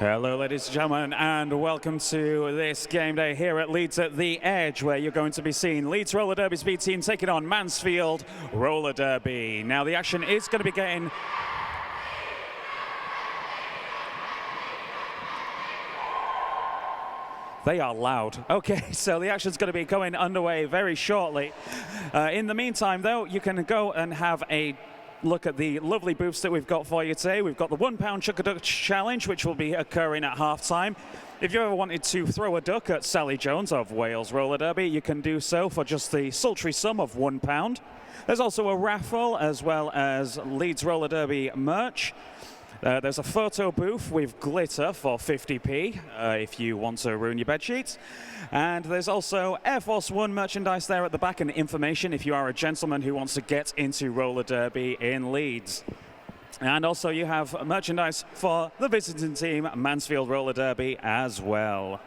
Hello ladies and gentlemen, and welcome to this game day here at Leeds at the Edge, where you're going to be seeing Leeds Roller Derby Speed Team taking on Mansfield Roller Derby. Now the action is going to be getting They are loud. Okay, so the action's going to be going underway very shortly. In the meantime, though, you can go and have a look at the lovely booths that we've got for you today. We've got the £1 Chuck a Duck Challenge, which will be occurring at half-time. If you ever wanted to throw a duck at Sally Jones of Wales Roller Derby, you can do so for just the sultry sum of £1. There's also a raffle, as well as Leeds Roller Derby merch. There's a photo booth with glitter for 50p if you want to ruin your bed sheets. And there's also Air Force One merchandise there at the back, and information if you are a gentleman who wants to get into roller derby in Leeds. And also you have merchandise for the visiting team, Mansfield Roller Derby, as well.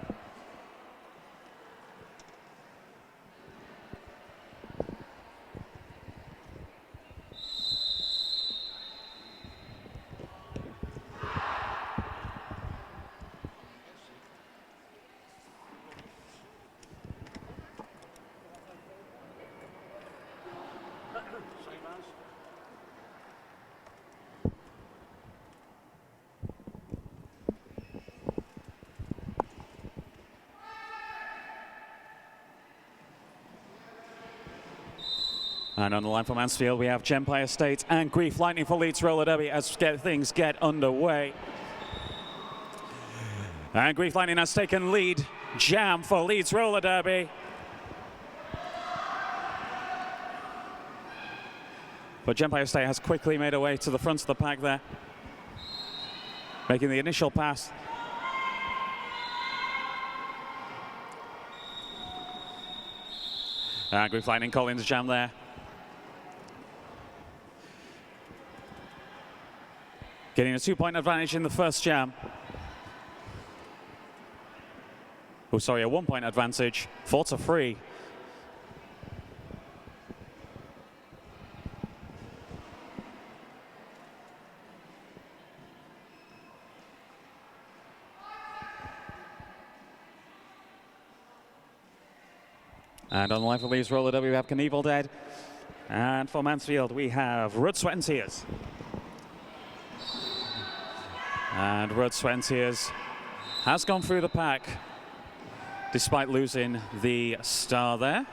And on the line for Mansfield, we have Gempire Estate and Grief Lightning for Leeds Roller Derby as things get underway. And Grief Lightning has taken lead. Jam for Leeds Roller Derby. But Gempire Estate has quickly made her way to the front of the pack there, making the initial pass. And Grief Lightning calling the jam there. Getting a 2-point advantage in the first jam. Oh, sorry, a 1-point advantage. 4-3. And on the line for Leeds Roller Derby, we have Knievel Dead. And for Mansfield, we have Blood, Sweat and Tears. And Blood, Sweat and Tears has gone through the pack, despite losing the star there.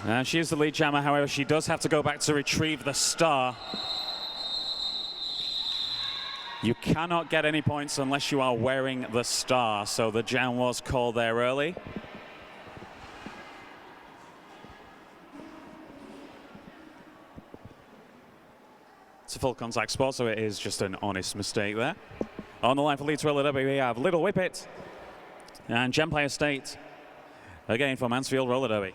And she is the lead jammer, however, she does have to go back to retrieve the star. You cannot get any points unless you are wearing the star, so the jam was called there early. It's a full contact sport, so it is just an honest mistake there. On the line for Leeds Roller Derby, we have Little Whippet and Gempire Estate, again for Mansfield Roller Derby.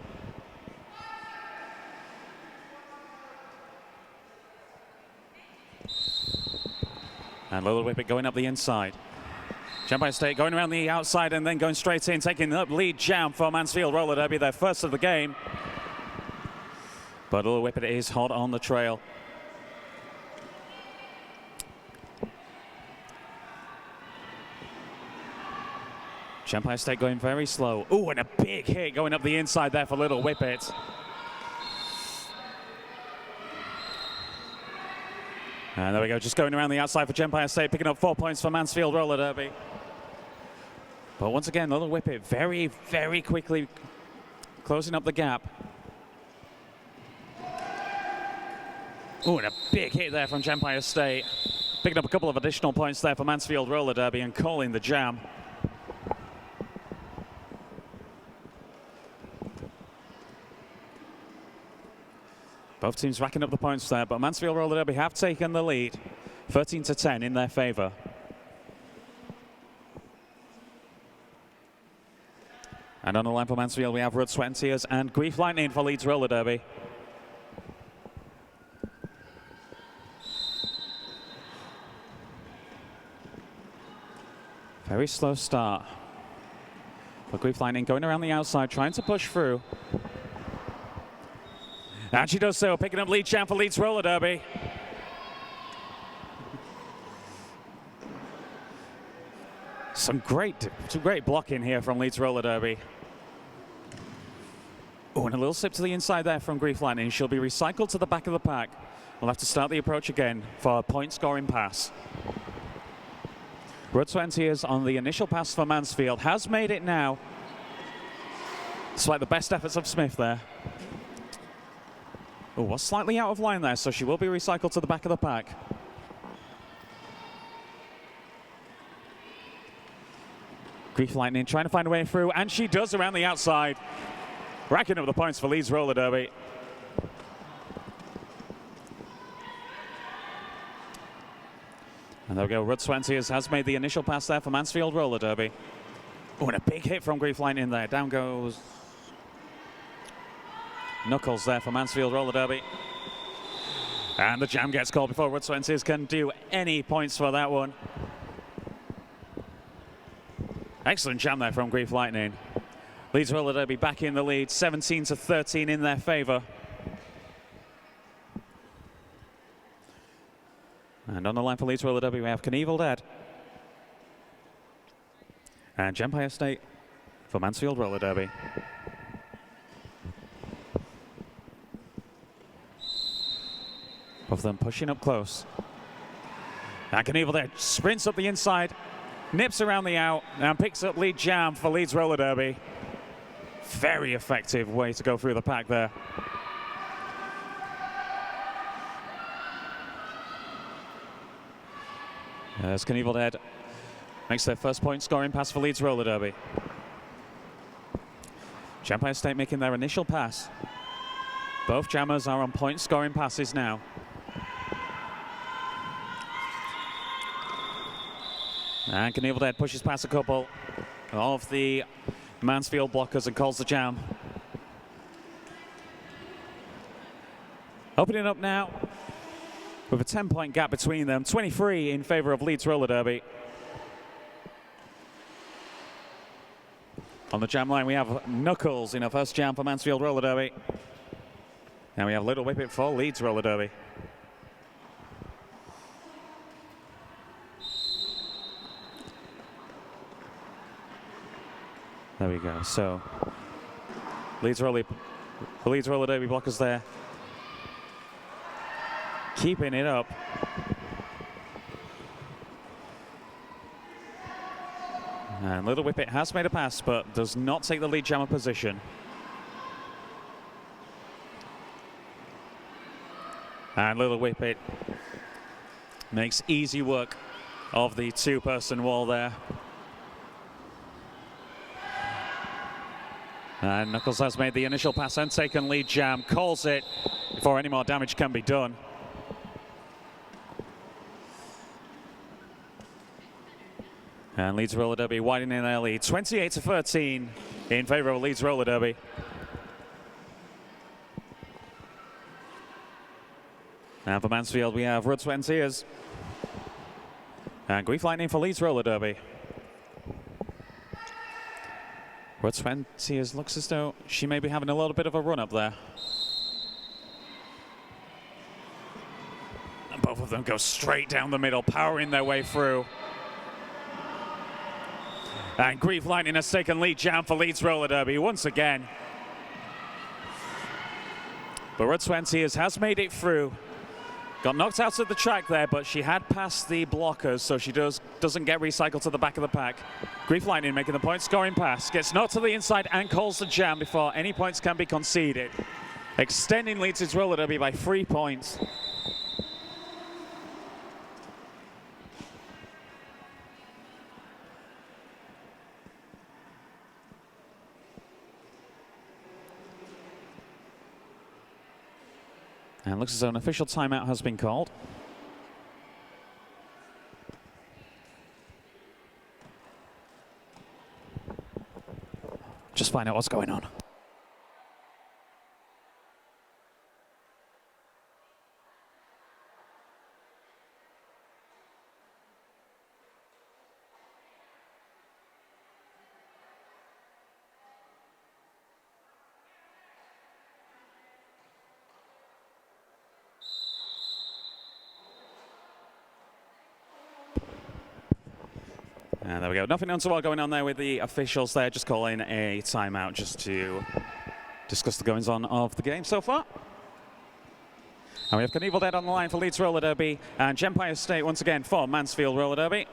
And Little Whippet going up the inside. Gempire Estate going around the outside and then going straight in, taking up lead jam for Mansfield Roller Derby, their first of the game. But Little Whippet is hot on the trail. Gempire Estate going very slow. Ooh, and a big hit going up the inside there for Little Whippet. And there we go, just going around the outside for Gempire Estate, picking up 4 points for Mansfield Roller Derby. But once again, Little Whippet very, very quickly closing up the gap. Ooh, and a big hit there from Gempire Estate. Picking up a couple of additional points there for Mansfield Roller Derby and calling the jam. Both teams racking up the points there, but Mansfield Roller Derby have taken the lead, 13-10 in their favour. And on the line for Mansfield, we have Blood, Sweat and Tears and Grief Lightning for Leeds Roller Derby. Very slow start. But Grief Lightning going around the outside, trying to push through. And she does so, picking up lead champ for Leeds Roller Derby. Some great blocking here from Leeds Roller Derby. Oh, and a little slip to the inside there from Grief Lightning. She'll be recycled to the back of the pack. We'll have to start the approach again for a point scoring pass. Road 20 is on the initial pass for Mansfield. Has made it now. Despite the best efforts of Smith there. Oh, was slightly out of line there, so she will be recycled to the back of the pack. Grief Lightning trying to find a way through, and she does around the outside. Racking up the points for Leeds Roller Derby. And there we go, Rud 20 has made the initial pass there for Mansfield Roller Derby. Oh, and a big hit from Grief Lightning there. Down goes Knuckles there for Mansfield Roller Derby. And the jam gets called before Rud 20 can do any points for that one. Excellent jam there from Grief Lightning. Leeds Roller Derby back in the lead, 17-13 in their favour. And on the line for Leeds Roller Derby, we have Knievel Dead. And Empire State for Mansfield Roller Derby. Both of them pushing up close. And Knievel Dead sprints up the inside, nips around the out, and picks up lead jam for Leeds Roller Derby. Very effective way to go through the pack there. As Knievel Dead makes their first point scoring pass for Leeds Roller Derby. Empire State making their initial pass. Both jammers are on point scoring passes now. And Knievel Dead pushes past a couple of the Mansfield blockers and calls the jam. Opening up now with a 10-point gap between them, 23 in favour of Leeds Roller Derby. On the jam line we have Knuckles in her first jam for Mansfield Roller Derby. And we have Little Whippet for Leeds Roller Derby. There we go. So Leeds Roller Derby blockers there, keeping it up. And Little Whippet has made a pass, but does not take the lead jammer position. And Little Whippet makes easy work of the two-person wall there. And Knuckles has made the initial pass and taken lead jam, calls it before any more damage can be done. And Leeds Roller Derby widening their lead, 28-13 in favour of Leeds Roller Derby. And for Mansfield, we have Rud 20 and Grief Lightning for Leeds Roller Derby. Rud 20 looks as though she may be having a little bit of a run up there. And both of them go straight down the middle, powering their way through. And Grief Lightning has taken lead jam for Leeds Roller Derby once again. But Rud 20 has made it through. Got knocked out of the track there, but she had passed the blockers, so she doesn't get recycled to the back of the pack. Grief Lightning making the point scoring pass. Gets knocked to the inside and calls the jam before any points can be conceded. Extending Leeds' Roller Derby by 3 points. And looks as though an official timeout has been called. Just find out what's going on. And there we go. Nothing untoward going on there with the officials there, just calling a timeout just to discuss the goings-on of the game so far. And we have Knievel Dead on the line for Leeds Roller Derby and Empire State once again for Mansfield Roller Derby.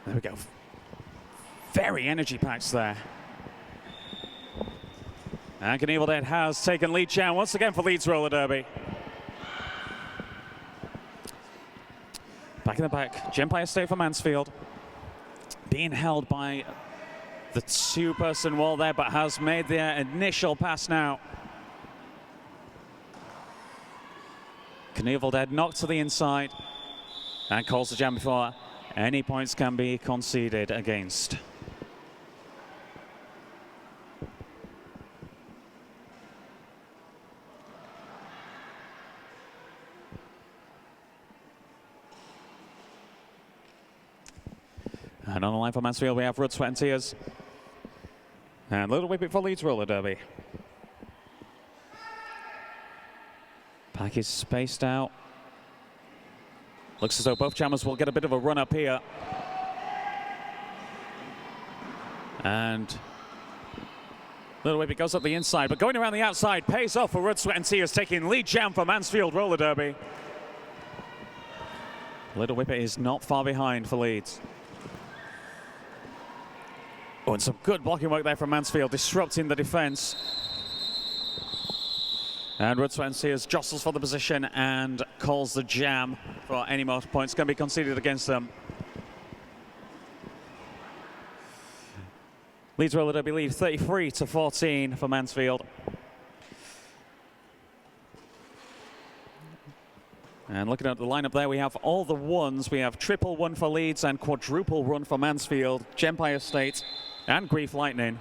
There we go. Very energy packs there. And Knievel Dead has taken lead down once again for Leeds Roller Derby. Back in the back, Empire State for Mansfield. Being held by the two-person wall there, but has made their initial pass now. Knievel Dead knocked to the inside and calls the jam before any points can be conceded against. And on the line for Mansfield, we have Blood, Sweat and Tears. And Little Whippet for Leeds Roller Derby. Pack is spaced out. Looks as though both jammers will get a bit of a run up here. And Little Whippet goes up the inside, but going around the outside pays off for Blood, Sweat and Tears, taking lead jam for Mansfield Roller Derby. Little Whippet is not far behind for Leeds. Oh, and some good blocking work there from Mansfield, disrupting the defense. And Blood, Sweat and Tears jostles for the position and calls the jam for any more points can be conceded against them. Leeds Roller Derby lead 33-14 for Mansfield. And looking at the lineup there, we have all the ones. We have triple one for Leeds and quadruple run for Mansfield, Empire State, and Grief Lightning.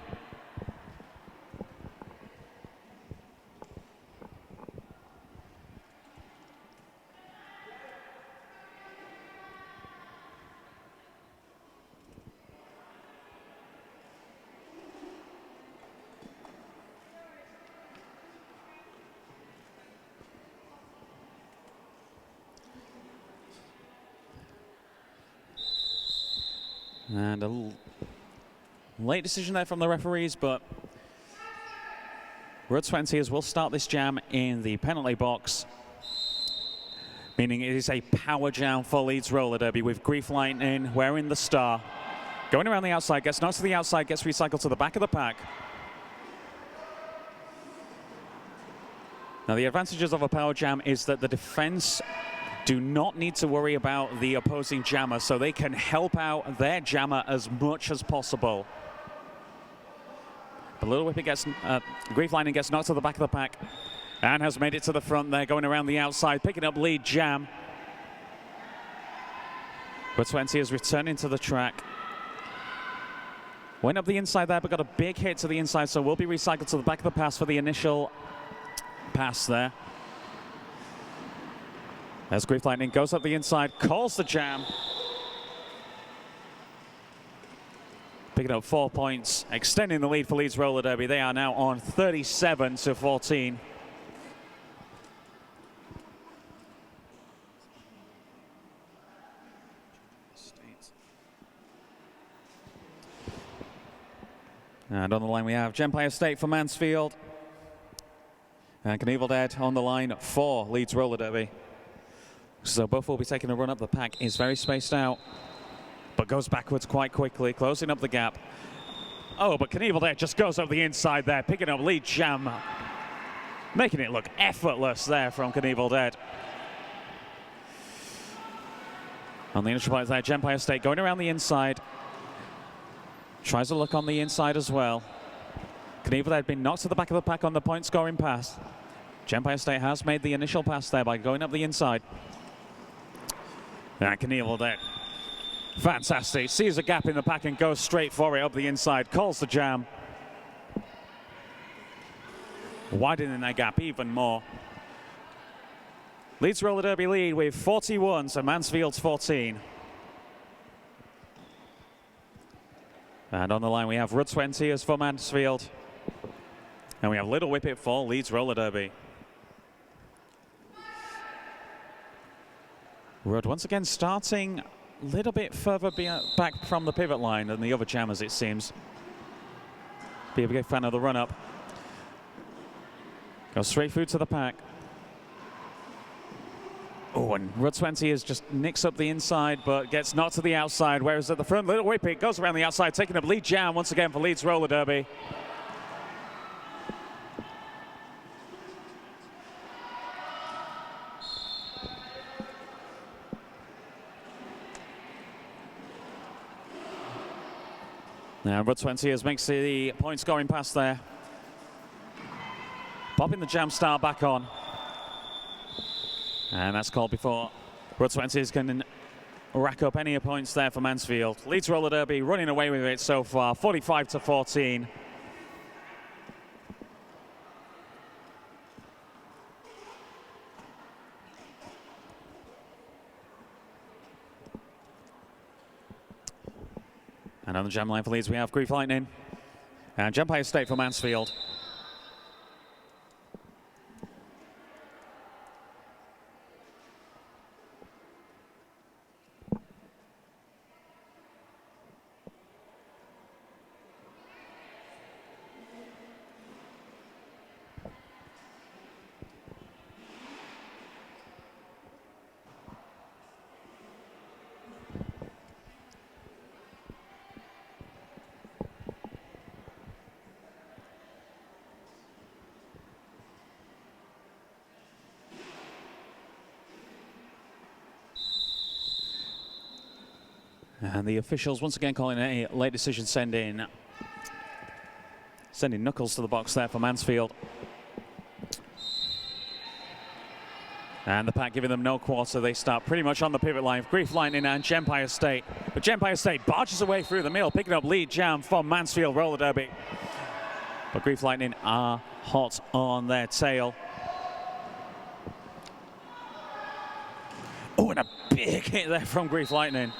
And a late decision there from the referees, but Blood, Sweat and Tears will start this jam in the penalty box, meaning it is a power jam for Leeds Roller Derby with Grief Lightning wearing the star. Going around the outside, gets knocked to the outside, gets recycled to the back of the pack. Now the advantages of a power jam is that the defense do not need to worry about the opposing jammer, so they can help out their jammer as much as possible. But Little Whippet gets, Grief Lightning gets knocked to the back of the pack and has made it to the front there, going around the outside, picking up lead jam. But 20 is returning to the track. Went up the inside there, but got a big hit to the inside, so will be recycled to the back of the pass for the initial pass there. As Grief Lightning goes up the inside, calls the jam. Picking up 4 points, extending the lead for Leeds Roller Derby. They are now on 37-14. And on the line we have Empire State for Mansfield. And Knievel Dead on the line for Leeds Roller Derby. So both will be taking a run up. The pack is very spaced out, but goes backwards quite quickly, closing up the gap. Oh, but Knievel Dead just goes up the inside there, picking up lead jam. Making it look effortless there from Knievel Dead. On the initial point there, Empire State going around the inside. Tries a look on the inside as well. Knievel Dead been knocked to the back of the pack on the point scoring pass. Empire State has made the initial pass there by going up the inside. And Knievel Dead, fantastic, sees a gap in the pack and goes straight for it up the inside, calls the jam. Widening that gap even more. Leeds Roller Derby lead with 41 to Mansfield's 14. And on the line we have Blood, Sweat and Tears for Mansfield. And we have Little Whippet for Leeds Roller Derby. Blood once again starting little bit further back from the pivot line than the other jammers, it seems. Be a big fan of the run-up. Goes straight through to the pack. Oh, and Rud 20 is just nicks up the inside, but gets knocked to the outside, whereas at the front, Little Whippy goes around the outside, taking up lead jam once again for Leeds roller derby. Now, Rud 20 makes the point scoring pass there. Popping the jam star back on. And that's called before Rud 20 can rack up any points there for Mansfield. Leeds roller derby running away with it so far, 45-14. And on the jam line for Leeds, we have Grief Lightning and Empire State for Mansfield. And the officials once again calling a late decision, sending Knuckles to the box there for Mansfield. And the pack giving them no quarter. They start pretty much on the pivot line. Grief Lightning and Gempire State. But Gempire State barges away through the middle, picking up lead jam from Mansfield roller derby. But Grief Lightning are hot on their tail. Oh, and a big hit there from Grief Lightning.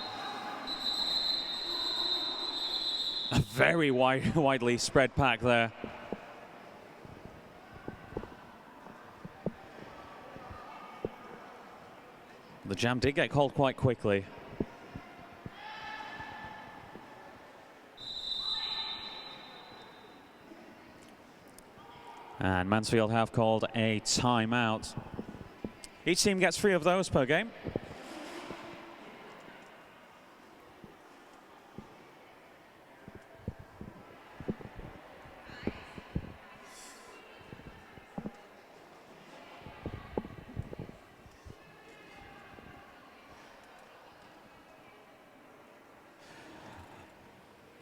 A very widely spread pack there. The jam did get called quite quickly. And Mansfield have called a timeout. Each team gets 3 of those per game.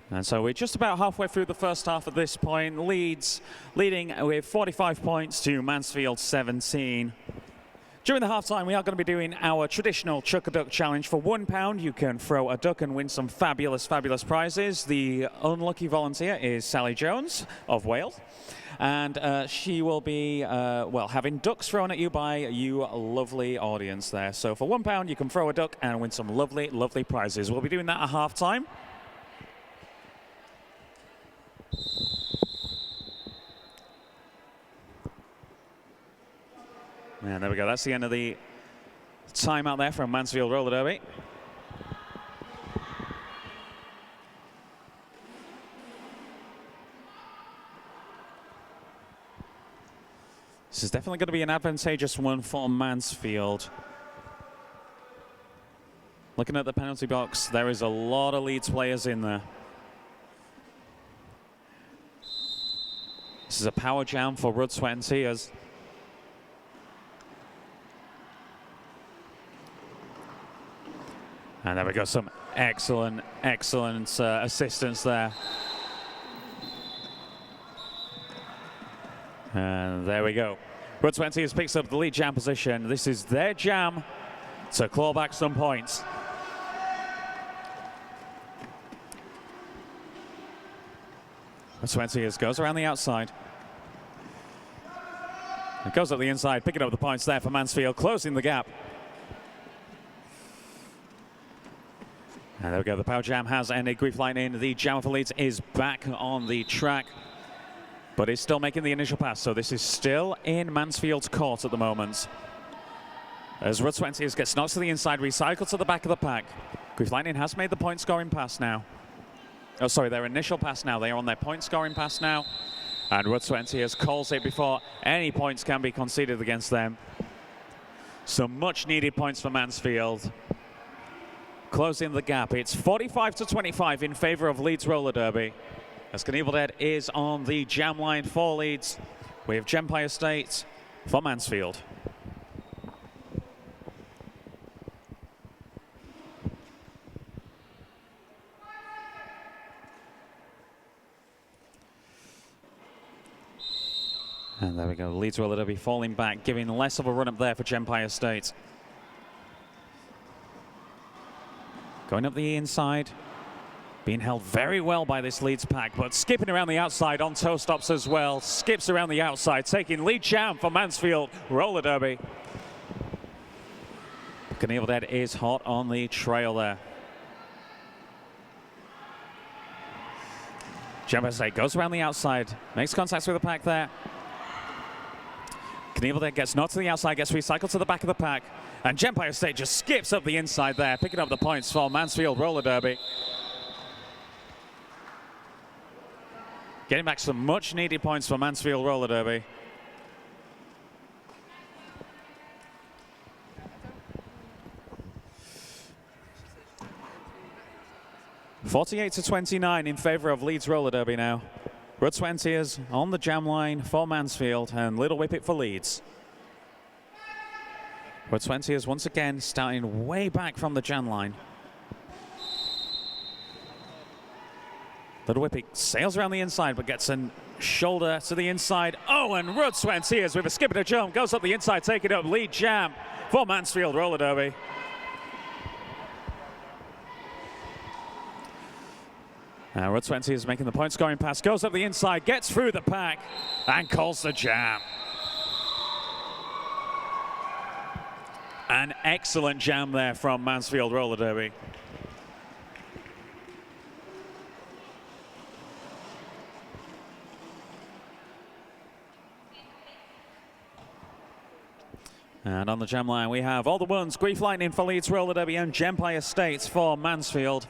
And so we're just about halfway through the first half at this point. Leeds leading with 45 points to Mansfield 17. During the halftime, we are going to be doing our traditional Chuck a Duck challenge. For £1, you can throw a duck and win some fabulous, fabulous prizes. The unlucky volunteer is Sally Jones of Wales. And she will be, well, having ducks thrown at you by you lovely audience there. So for £1, you can throw a duck and win some lovely, lovely prizes. We'll be doing that at halftime. And there we go. That's the end of the timeout there from Mansfield roller derby. This is definitely going to be an advantageous one for Mansfield. Looking at the penalty box, there is a lot of Leeds players in there. This is a power jam for Rud 20 as and there we go, some excellent, excellent assistance there. And there we go. Rud 20 has picked up the lead jam position. This is their jam to claw back some points. Rud 20 goes around the outside. It goes up the inside, picking up the points there for Mansfield, closing the gap. And there we go, the power jam has ended. Grief Lightning, the jammer for Leeds, is back on the track, but is still making the initial pass. So this is still in Mansfield's court at the moment. As Rud 20 gets knocked to the inside, recycled to the back of the pack. Grief Lightning has made the point scoring pass now. Oh, sorry, their initial pass now. They are on their point scoring pass now. And Rud 20 has calls it before any points can be conceded against them. Some much needed points for Mansfield. Closing the gap. It's 45-25 in favor of Leeds Roller Derby. As Knievel Dead is on the jam line for Leeds. We have Gempire State for Mansfield. And there we go, Leeds Roller Derby falling back, giving less of a run up there for Gempire State. Going up the inside, being held very well by this Leeds pack, but skipping around the outside on toe stops as well. Skips around the outside, taking lead jam for Mansfield Roller Derby. Knievel Dead is hot on the trail there. Gempire State goes around the outside, makes contact with the pack there. Knievel Dead gets knocked to the outside, gets recycled to the back of the pack. And Gempire State just skips up the inside there, picking up the points for Mansfield Roller Derby. Getting back some much needed points for Mansfield Roller Derby. (48-29) in favor of Leeds Roller Derby now. Rud 20 is on the jam line for Mansfield and Little Whippet for Leeds. Rud 20 is once again starting way back from the jam line. Little Whippet sails around the inside but gets a shoulder to the inside. Oh, and Rud 20 is with a skip and a jump, goes up the inside, taking up lead jam for Mansfield Roller Derby. Now Rud 20 is making the point scoring pass, goes up the inside, gets through the pack and calls the jam. An excellent jam there from Mansfield Roller Derby. And on the jam line we have all the ones, Grief Lightning for Leeds Roller Derby and Gempire State for Mansfield.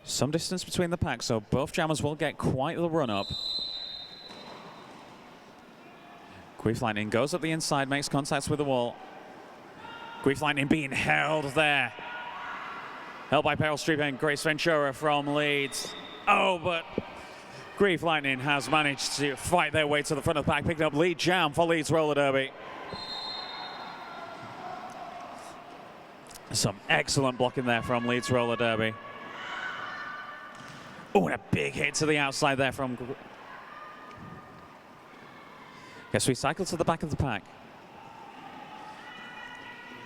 Some distance between the packs, so both jammers will get quite the run up. Grief Lightning goes up the inside, makes contacts with the wall. Grief Lightning being held there. Held by Peril Streep and Grace Ventura from Leeds. Oh, but Grief Lightning has managed to fight their way to the front of the pack, picking up lead jam for Leeds Roller Derby. Some excellent blocking there from Leeds Roller Derby. Oh, and a big hit to the outside there from... Gets recycled to the back of the pack.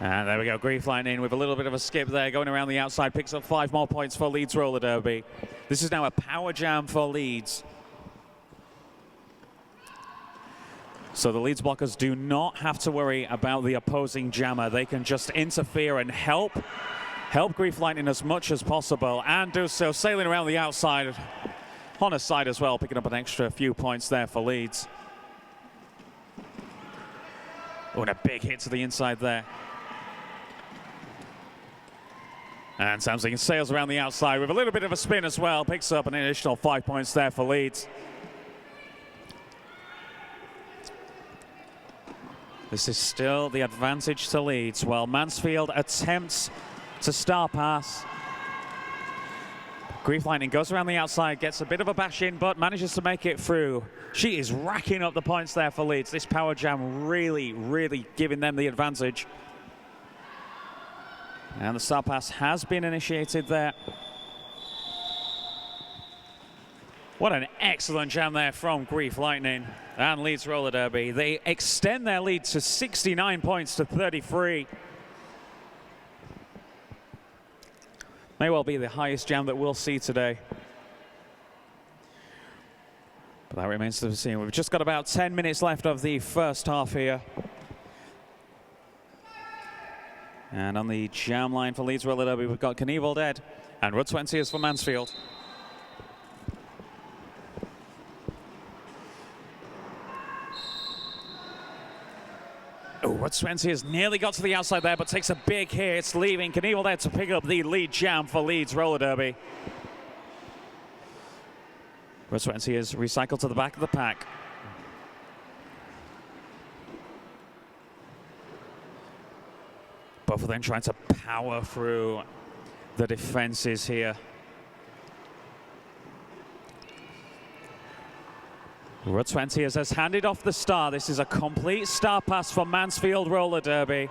And there we go, Grief Lightning with a little bit of a skip there, going around the outside, picks up 5 more points for Leeds Roller Derby. This is now a power jam for Leeds. So the Leeds blockers do not have to worry about the opposing jammer. They can just interfere and help Grief Lightning as much as possible, and do so, sailing around the outside on a side as well, picking up an extra few points there for Leeds. Oh, and a big hit to the inside there. And Samsung sails around the outside with a little bit of a spin as well, picks up an additional 5 points there for Leeds. This is still the advantage to Leeds, while Mansfield attempts to star pass. Grief Lightning goes around the outside, gets a bit of a bash in, but manages to make it through. She is racking up the points there for Leeds. This power jam really, really giving them the advantage. And the star pass has been initiated there. What an excellent jam there from Grief Lightning and Leeds Roller Derby. They extend their lead to 69 points to 33. May well be the highest jam that we'll see today. But that remains to be seen. We've just got about 10 minutes left of the first half here. And on the jam line for Leeds Roller Derby, we've got Knievel Dead and Rud 20 is for Mansfield. Oh, Swansea has nearly got to the outside there, but takes a big hit. It's leaving Knievel there to pick up the lead jam for Leeds roller derby. Swansea is recycled to the back of the pack. Both of them trying to power through the defenses here. Swansea has handed off the star. This is a complete star pass for Mansfield roller derby.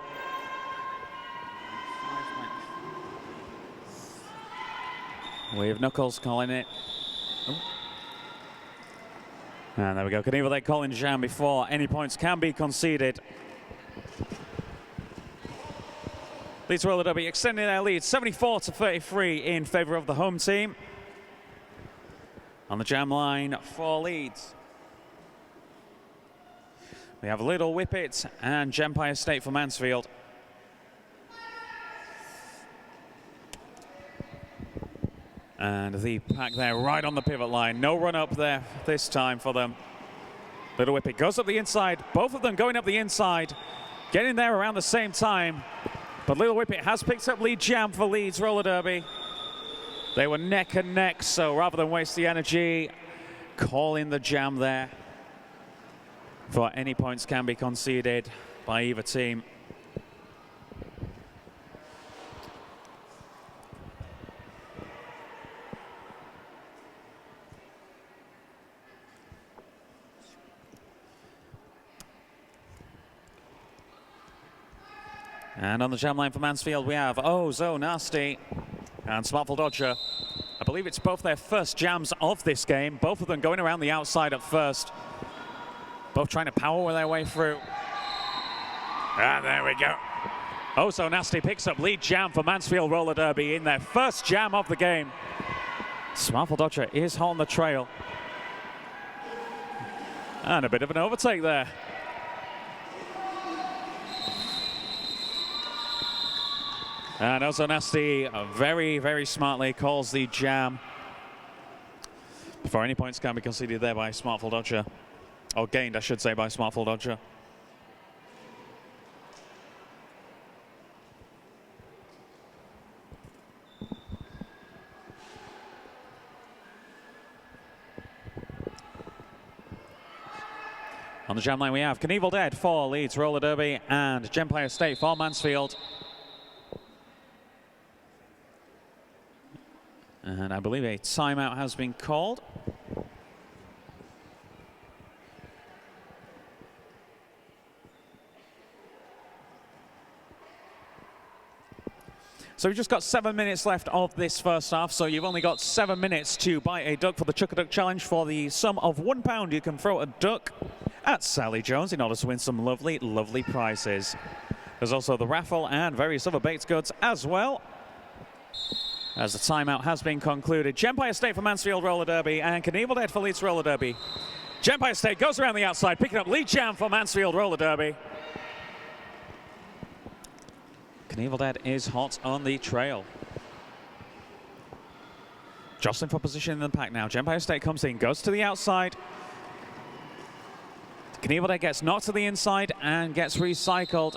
We have Knuckles calling it. And there we go. Knievel there calling jam before any points can be conceded. Leeds roller derby extending their lead 74-33 in favour of the home team. On the jam line for Leeds, we have Little Whippet and Gempire State for Mansfield. And the pack there right on the pivot line. No run up there this time for them. Little Whippet goes up the inside. Both of them going up the inside. Getting there around the same time. But Little Whippet has picked up lead jam for Leeds roller derby. They were neck and neck, so rather than waste the energy, call in the jam there. For any points can be conceded by either team. And on the jam line for Mansfield, we have Oh So Nasty and Smartful Dodger. I believe it's both their first jams of this game. Both of them going around the outside at first. Both trying to power their way through. And there we go. Oh So Nasty picks up lead jam for Mansfield roller derby in their first jam of the game. Smartful Dodger is hot on the trail. And a bit of an overtake there. And Oh So Nasty very, very smartly calls the jam before any points can be conceded there by Smartful Dodger. Or gained, I should say, by Smartful Dodger. On the jam line we have Knievel Dead for Leeds roller derby and Gempire State for Mansfield. And I believe a timeout has been called. So we've just got 7 minutes left of this first half, so you've only got 7 minutes to buy a duck for the Chuck a Duck Challenge. For the sum of £1, you can throw a duck at Sally Jones in order to win some lovely, lovely prizes. There's also the raffle and various other baked goods as well. As the timeout has been concluded, Gempire State for Mansfield roller derby and Knievel Dead for Leeds roller derby. Gempire State goes around the outside, picking up lead jam for Mansfield roller derby. Knievel Dead is hot on the trail. Jostling for position in the pack now. Gempire State comes in, goes to the outside. Knievel Dead gets knocked to the inside and gets recycled.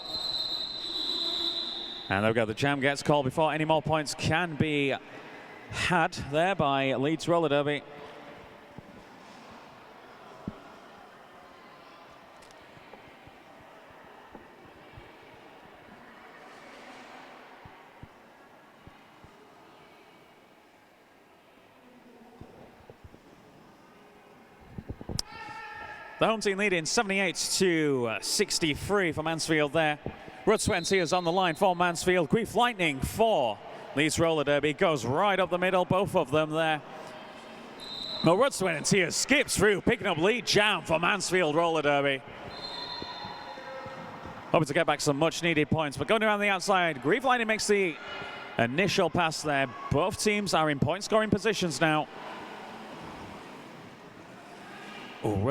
And there we go, the jam gets called before any more points can be had there by Leeds roller derby. The home team leading 78-63 for Mansfield there. Swansea is on the line for Mansfield. Grief Lightning for Leeds roller derby. Goes right up the middle, both of them there. No, Swansea skips through, picking up lead jam for Mansfield roller derby. Hoping to get back some much needed points, but going around the outside, Grief Lightning makes the initial pass there. Both teams are in point scoring positions now.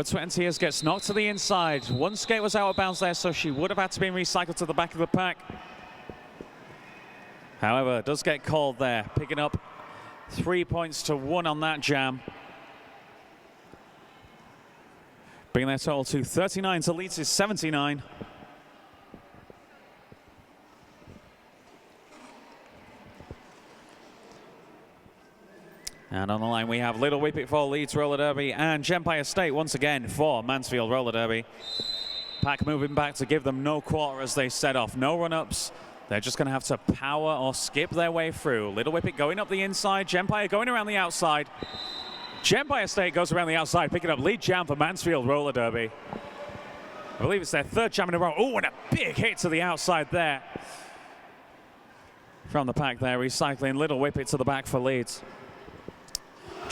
Swansea gets knocked to the inside. One skate was out of bounds there, so she would have had to be recycled to the back of the pack. However, does get called there, picking up 3 points to 1 on that jam. Bringing their total to 39 to Leeds is 79. And on the line we have Little Whippet for Leeds Roller Derby and Empire State once again for Mansfield Roller Derby. Pack moving back to give them no quarter as they set off. No run-ups. They're just going to have to power or skip their way through. Little Whippet going up the inside. Empire going around the outside. Empire State goes around the outside, picking up lead jam for Mansfield Roller Derby. I believe it's their third jam in a row. Oh, and a big hit to the outside there. From the pack there, recycling Little Whippet to the back for Leeds.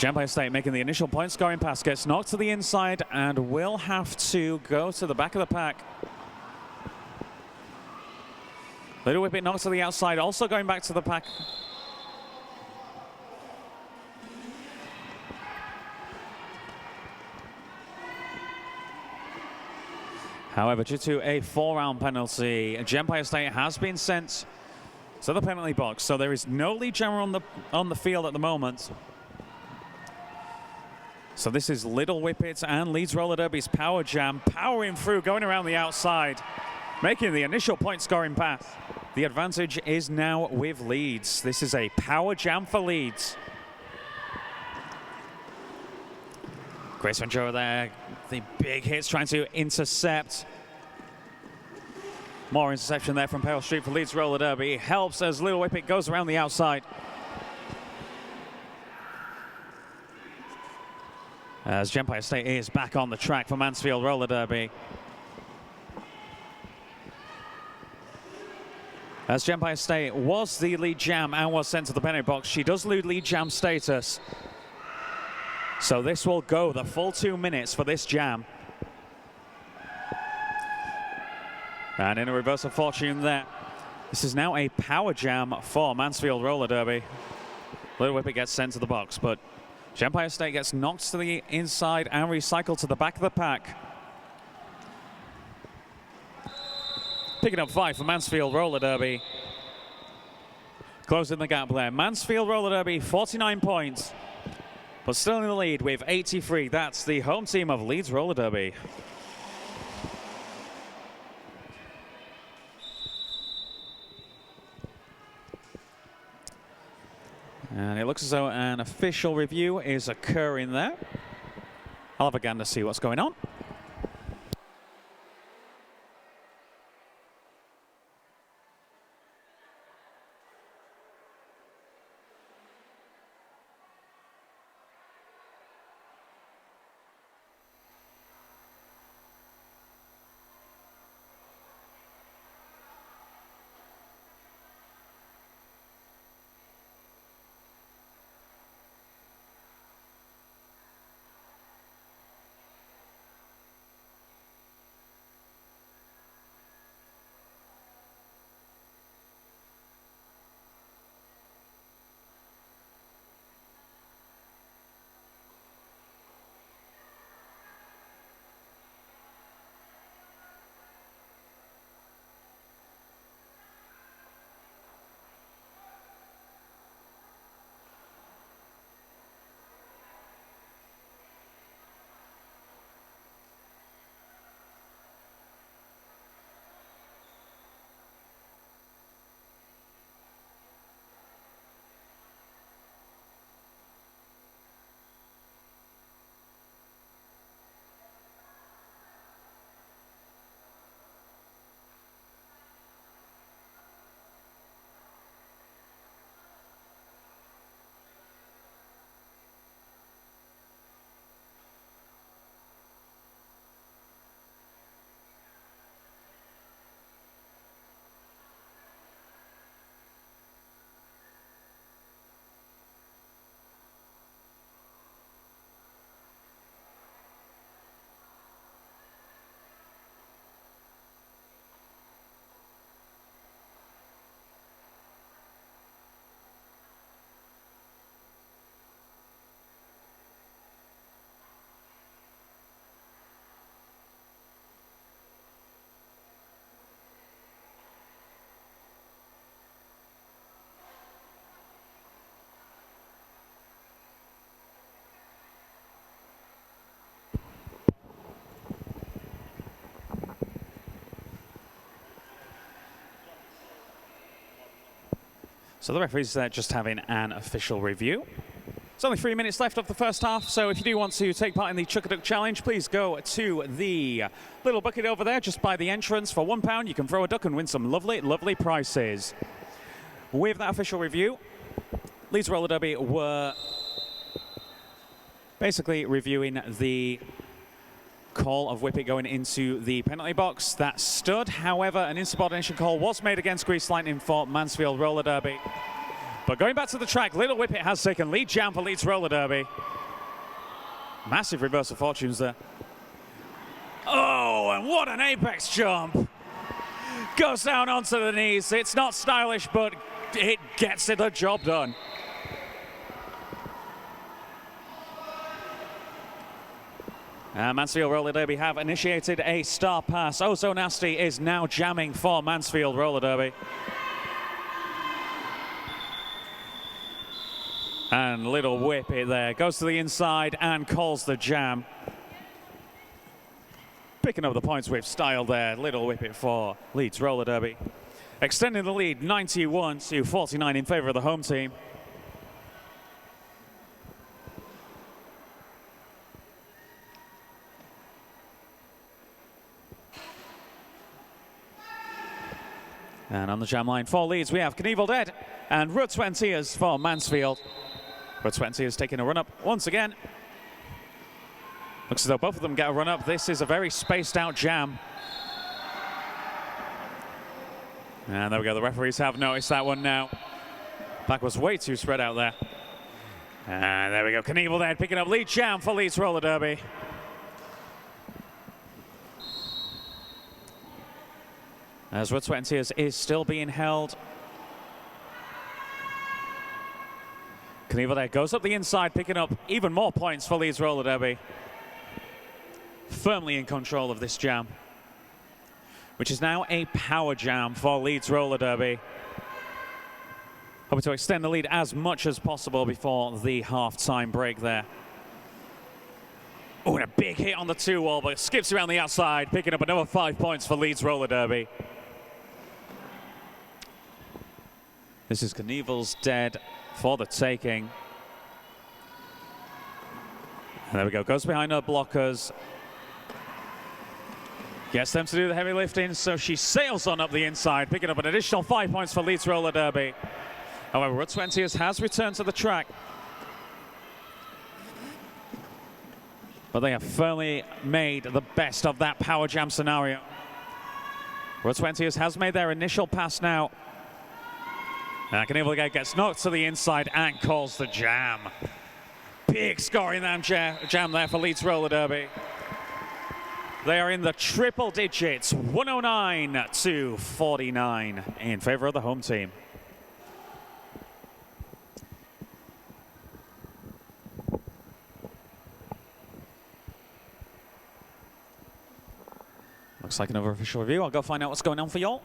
Empire State making the initial point scoring pass, gets knocked to the inside and will have to go to the back of the pack. Little Whippet knocked to the outside, also going back to the pack. However, due to a 4-round penalty, Empire State has been sent to the penalty box, so there is no lead jammer on the field at the moment. So this is Little Whippet and Leeds Roller Derby's power jam, powering through, going around the outside, making the initial point scoring pass. The advantage is now with Leeds. This is a power jam for Leeds. Grace Ventura there, the big hits trying to intercept. More interception there from Pale Street for Leeds Roller Derby. Helps as Little Whippet goes around the outside. As Empire State is back on the track for Mansfield Roller Derby. As Empire State was the lead jam and was sent to the penalty box, she does lose lead jam status. So this will go the full 2 minutes for this jam. And in a reverse of fortune there, this is now a power jam for Mansfield Roller Derby. Little Whippet gets sent to the box, but Empire State gets knocked to the inside and recycled to the back of the pack. Picking up 5 for Mansfield Roller Derby. Closing the gap there. Mansfield Roller Derby, 49 points. But still in the lead with 83. That's the home team of Leeds Roller Derby. And it looks as though an official review is occurring there. I'll have a gander to see what's going on. So the referees there just having an official review. There's only 3 minutes left of the first half, so if you do want to take part in the Chuck-a-Duck Challenge, please go to the little bucket over there just by the entrance. For £1, you can throw a duck and win some lovely, lovely prizes. With that official review, Leeds Roller Derby were basically reviewing the call of Whippet going into the penalty box. That stood. However, an insubordination call was made against Grease Lightning for Mansfield Roller Derby. But going back to the track, Little Whippet has taken lead jam for Leeds Roller Derby. Massive reverse of fortunes there. Oh, and what an apex jump. Goes down onto the knees. It's not stylish, but it gets it the job done. Mansfield Roller Derby have initiated a star pass. Oh So Nasty is now jamming for Mansfield Roller Derby. And Little Whippet there goes to the inside and calls the jam. Picking up the points with style there, Little Whippet for Leeds Roller Derby. Extending the lead 91 to 49 in favour of the home team. And on the jam line for Leeds, we have Knievel Dead and Rud Twenteers for Mansfield. Rud Twenteers taking a run up once again. Looks as though both of them get a run up. This is a very spaced out jam. And there we go, the referees have noticed that one now. Back was way too spread out there. And there we go, Knievel Dead picking up lead jam for Leeds Roller Derby. As Rud Twenteers is still being held. Knievel Dead goes up the inside, picking up even more points for Leeds Roller Derby. Firmly in control of this jam, which is now a power jam for Leeds Roller Derby. Hoping to extend the lead as much as possible before the half-time break there. Oh, and a big hit on the 2-wall, but it skips around the outside, picking up another 5 points for Leeds Roller Derby. This is Knievel's Dead for the taking. And there we go, goes behind her blockers. Gets them to do the heavy lifting, so she sails on up the inside, picking up an additional 5 points for Leeds Roller Derby. However, Rud Twenteers has returned to the track. But they have firmly made the best of that power jam scenario. Rud Twenteers has made their initial pass now. And Knievel Dead gets knocked to the inside and calls the jam. Big score in that jam there for Leeds Roller Derby. They are in the triple digits, 109 to 49 in favour of the home team. Looks like another official review. I'll go find out what's going on for y'all.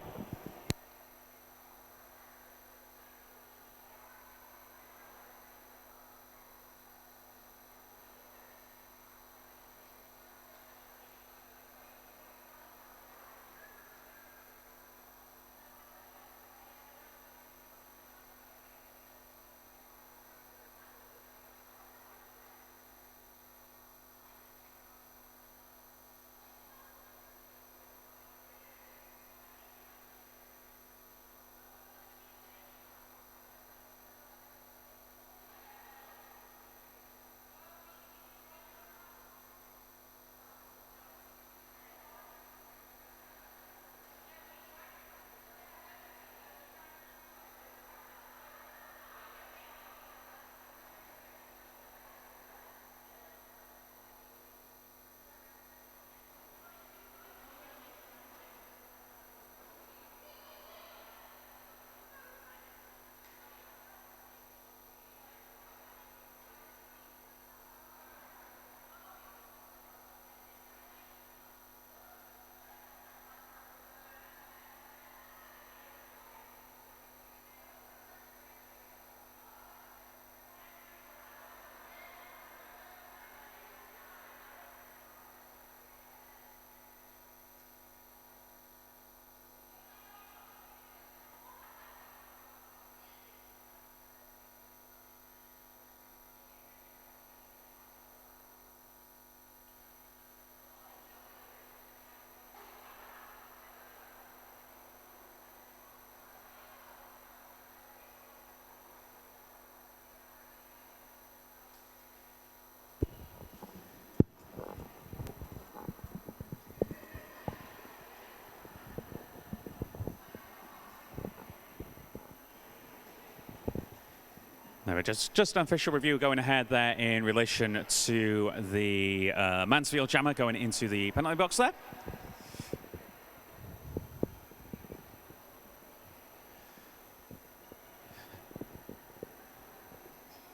Just an official review going ahead there in relation to the Mansfield jammer going into the penalty box there.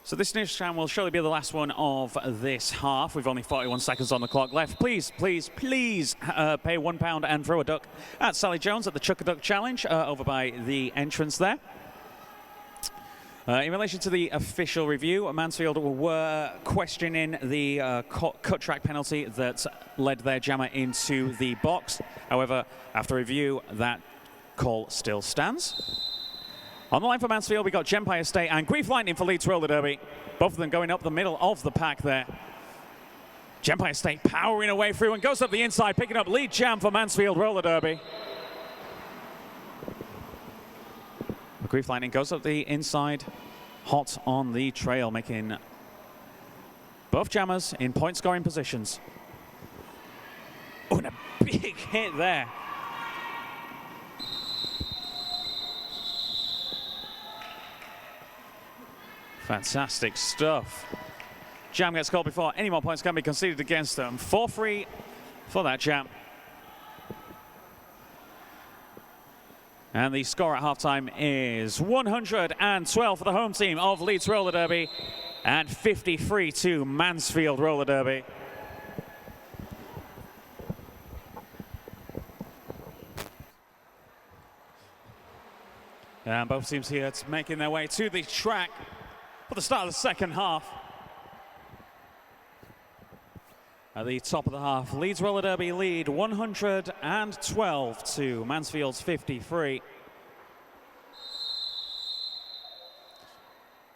So this next jam will surely be the last one of this half. We've only 41 seconds on the clock left. Please, please, please pay £1 and throw a duck at Sally Jones at the Chuck a Duck Challenge over by the entrance there. In relation to the official review, Mansfield were questioning the cut track penalty that led their jammer into the box. However, after review, that call still stands. On the line for Mansfield, we got Gempire State and Grief Lightning for Leeds Roller Derby. Both of them going up the middle of the pack there. Gempire State powering away through and goes up the inside, picking up lead jam for Mansfield Roller Derby. Grief Lightning goes up the inside, hot on the trail, making both jammers in point-scoring positions. Oh, and a big hit there. Fantastic stuff. Jam gets called before any more points can be conceded against them. 4-3 for that jam. And the score at halftime is 112 for the home team of Leeds Roller Derby and 53 to Mansfield Roller Derby. And both teams here making their way to the track for the start of the second half. At the top of the half, Leeds Roller Derby lead 112 to Mansfield's 53.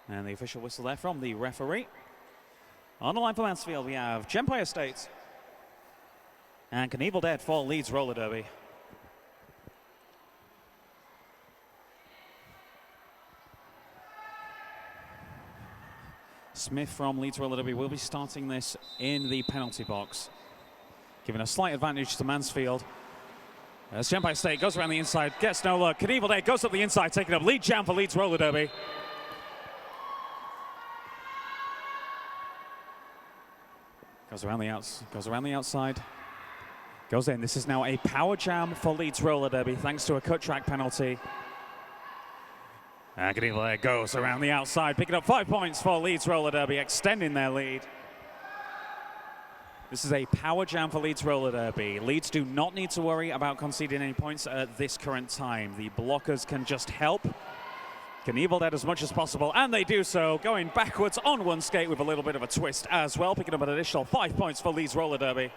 And the official whistle there from the referee. On the line for Mansfield, we have Gempire State and Knievel Dead for Leeds Roller Derby. Smith from Leeds Roller Derby will be starting this in the penalty box, giving a slight advantage to Mansfield. As Gempire State goes around the inside, gets no luck. Knievel Day goes up the inside, taking up lead jam for Leeds Roller Derby. Goes around the outside, goes in. This is now a power jam for Leeds Roller Derby, thanks to a cut track penalty. And Knievel Day goes around the outside, picking up 5 points for Leeds Roller Derby, extending their lead. This is a power jam for Leeds Roller Derby. Leeds do not need to worry about conceding any points at this current time. The blockers can just help Knievel Dead as much as possible, and they do so, going backwards on one skate with a little bit of a twist as well, picking up an additional 5 points for Leeds Roller Derby.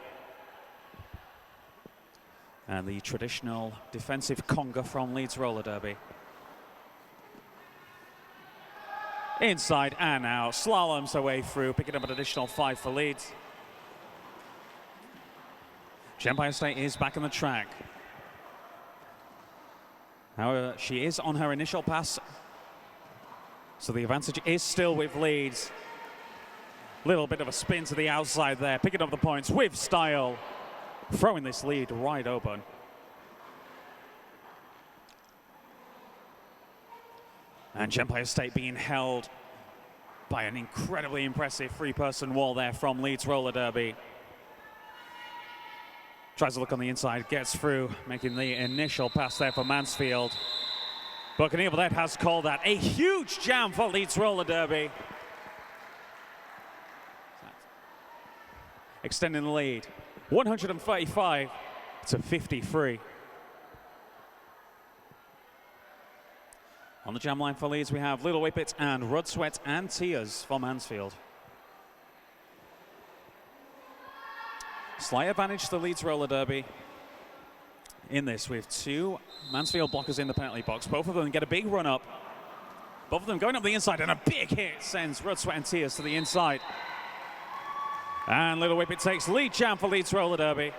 And the traditional defensive conga from Leeds Roller Derby. Inside and out, slaloms their way through, picking up an additional 5 for Leeds. Gempire State is back on the track. However, she is on her initial pass, so the advantage is still with Leeds. Little bit of a spin to the outside there, picking up the points with style, throwing this lead right open. And Gempire State being held by an incredibly impressive three-person wall there from Leeds Roller Derby. Tries to look on the inside, gets through, making the initial pass there for Mansfield. But Knievel Dead has called that a huge jam for Leeds Roller Derby. Extending the lead, 135 to 53. On the jam line for Leeds, we have Little Whippet and Rud Sweat and Tears for Mansfield. Slight advantage to Leeds Roller Derby in this, with 2 Mansfield blockers in the penalty box. Both of them get a big run up. Both of them going up the inside, and a big hit sends Rud Sweat and Tears to the inside. And Little Whippet takes lead jam for Leeds Roller Derby.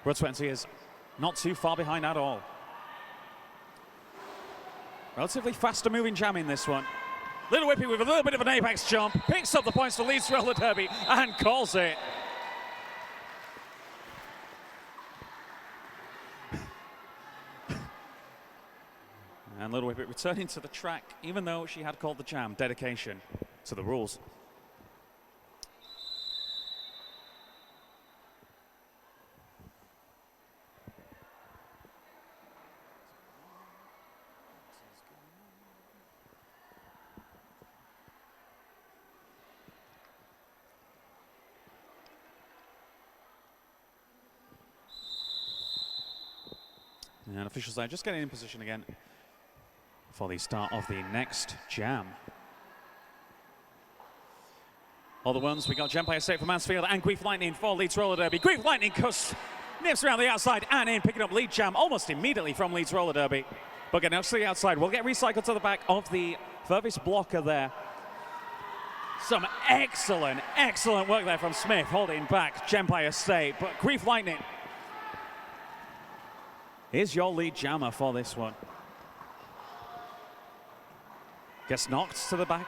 Rud Sweat and Tears not too far behind at all. Relatively faster moving jam in this one. Little Whippy with a little bit of an apex jump, picks up the points for Leeds Roller Derby and calls it. And Little Whippet returning to the track, even though she had called the jam. Dedication to the rules. And officials there just getting in position again for the start of the next jam. All the ones, we got Empire State for Mansfield and Grief Lightning for Leeds Roller Derby. Grief Lightning nips around the outside and in, picking up lead jam almost immediately from Leeds Roller Derby. But getting up to the outside, will get recycled to the back of the furthest blocker there. Some excellent, excellent work there from Smith, holding back Empire State. But Grief Lightning is your lead jammer for this one. Gets knocked to the back,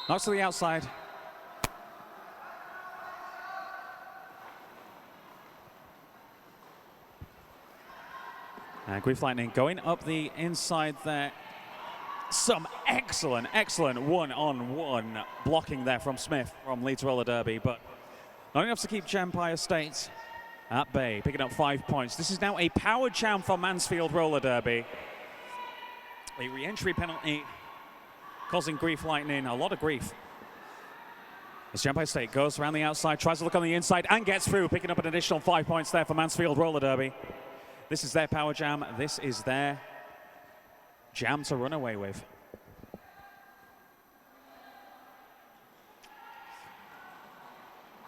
knocks to the outside. And Grief Lightning going up the inside there. Some excellent, excellent one-on-one blocking there from Smith from Leeds Roller Derby, but not enough to keep Empire State at bay, picking up 5 points. This is now a powered jam for Mansfield Roller Derby. A re-entry penalty causing Grief Lightning a lot of grief. As Empire State goes around the outside, tries to look on the inside and gets through, picking up an additional 5 points there for Mansfield Roller Derby. This is their power jam. This is their jam to run away with.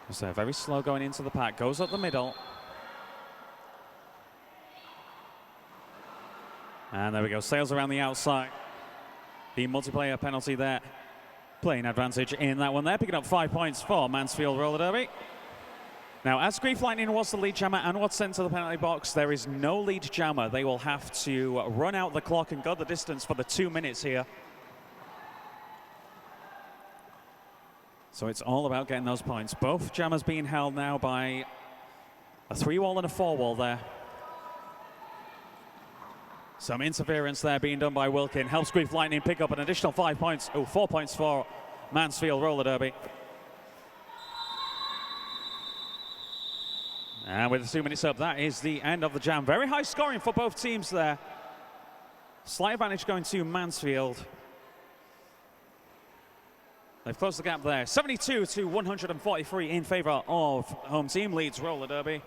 So very slow going into the pack, goes up the middle. And there we go, sails around the outside. The multiplayer penalty there, playing advantage in that one there, picking up 5 points for Mansfield Roller Derby. Now, as Grief Lightning was the lead jammer and was sent to the penalty box, there is no lead jammer. They will have to run out the clock and go the distance for the 2 minutes here. So it's all about getting those points. Both jammers being held now by a 3-wall and a 4-wall there. Some interference there being done by Wilkin. Helps Grief Lightning pick up an additional 5 points. Oh, 4 points for Mansfield Roller Derby. And with the 2 minutes up, that is the end of the jam. Very high scoring for both teams there. Slight advantage going to Mansfield. They've closed the gap there. 72 to 143 in favor of home team Leeds Roller Derby.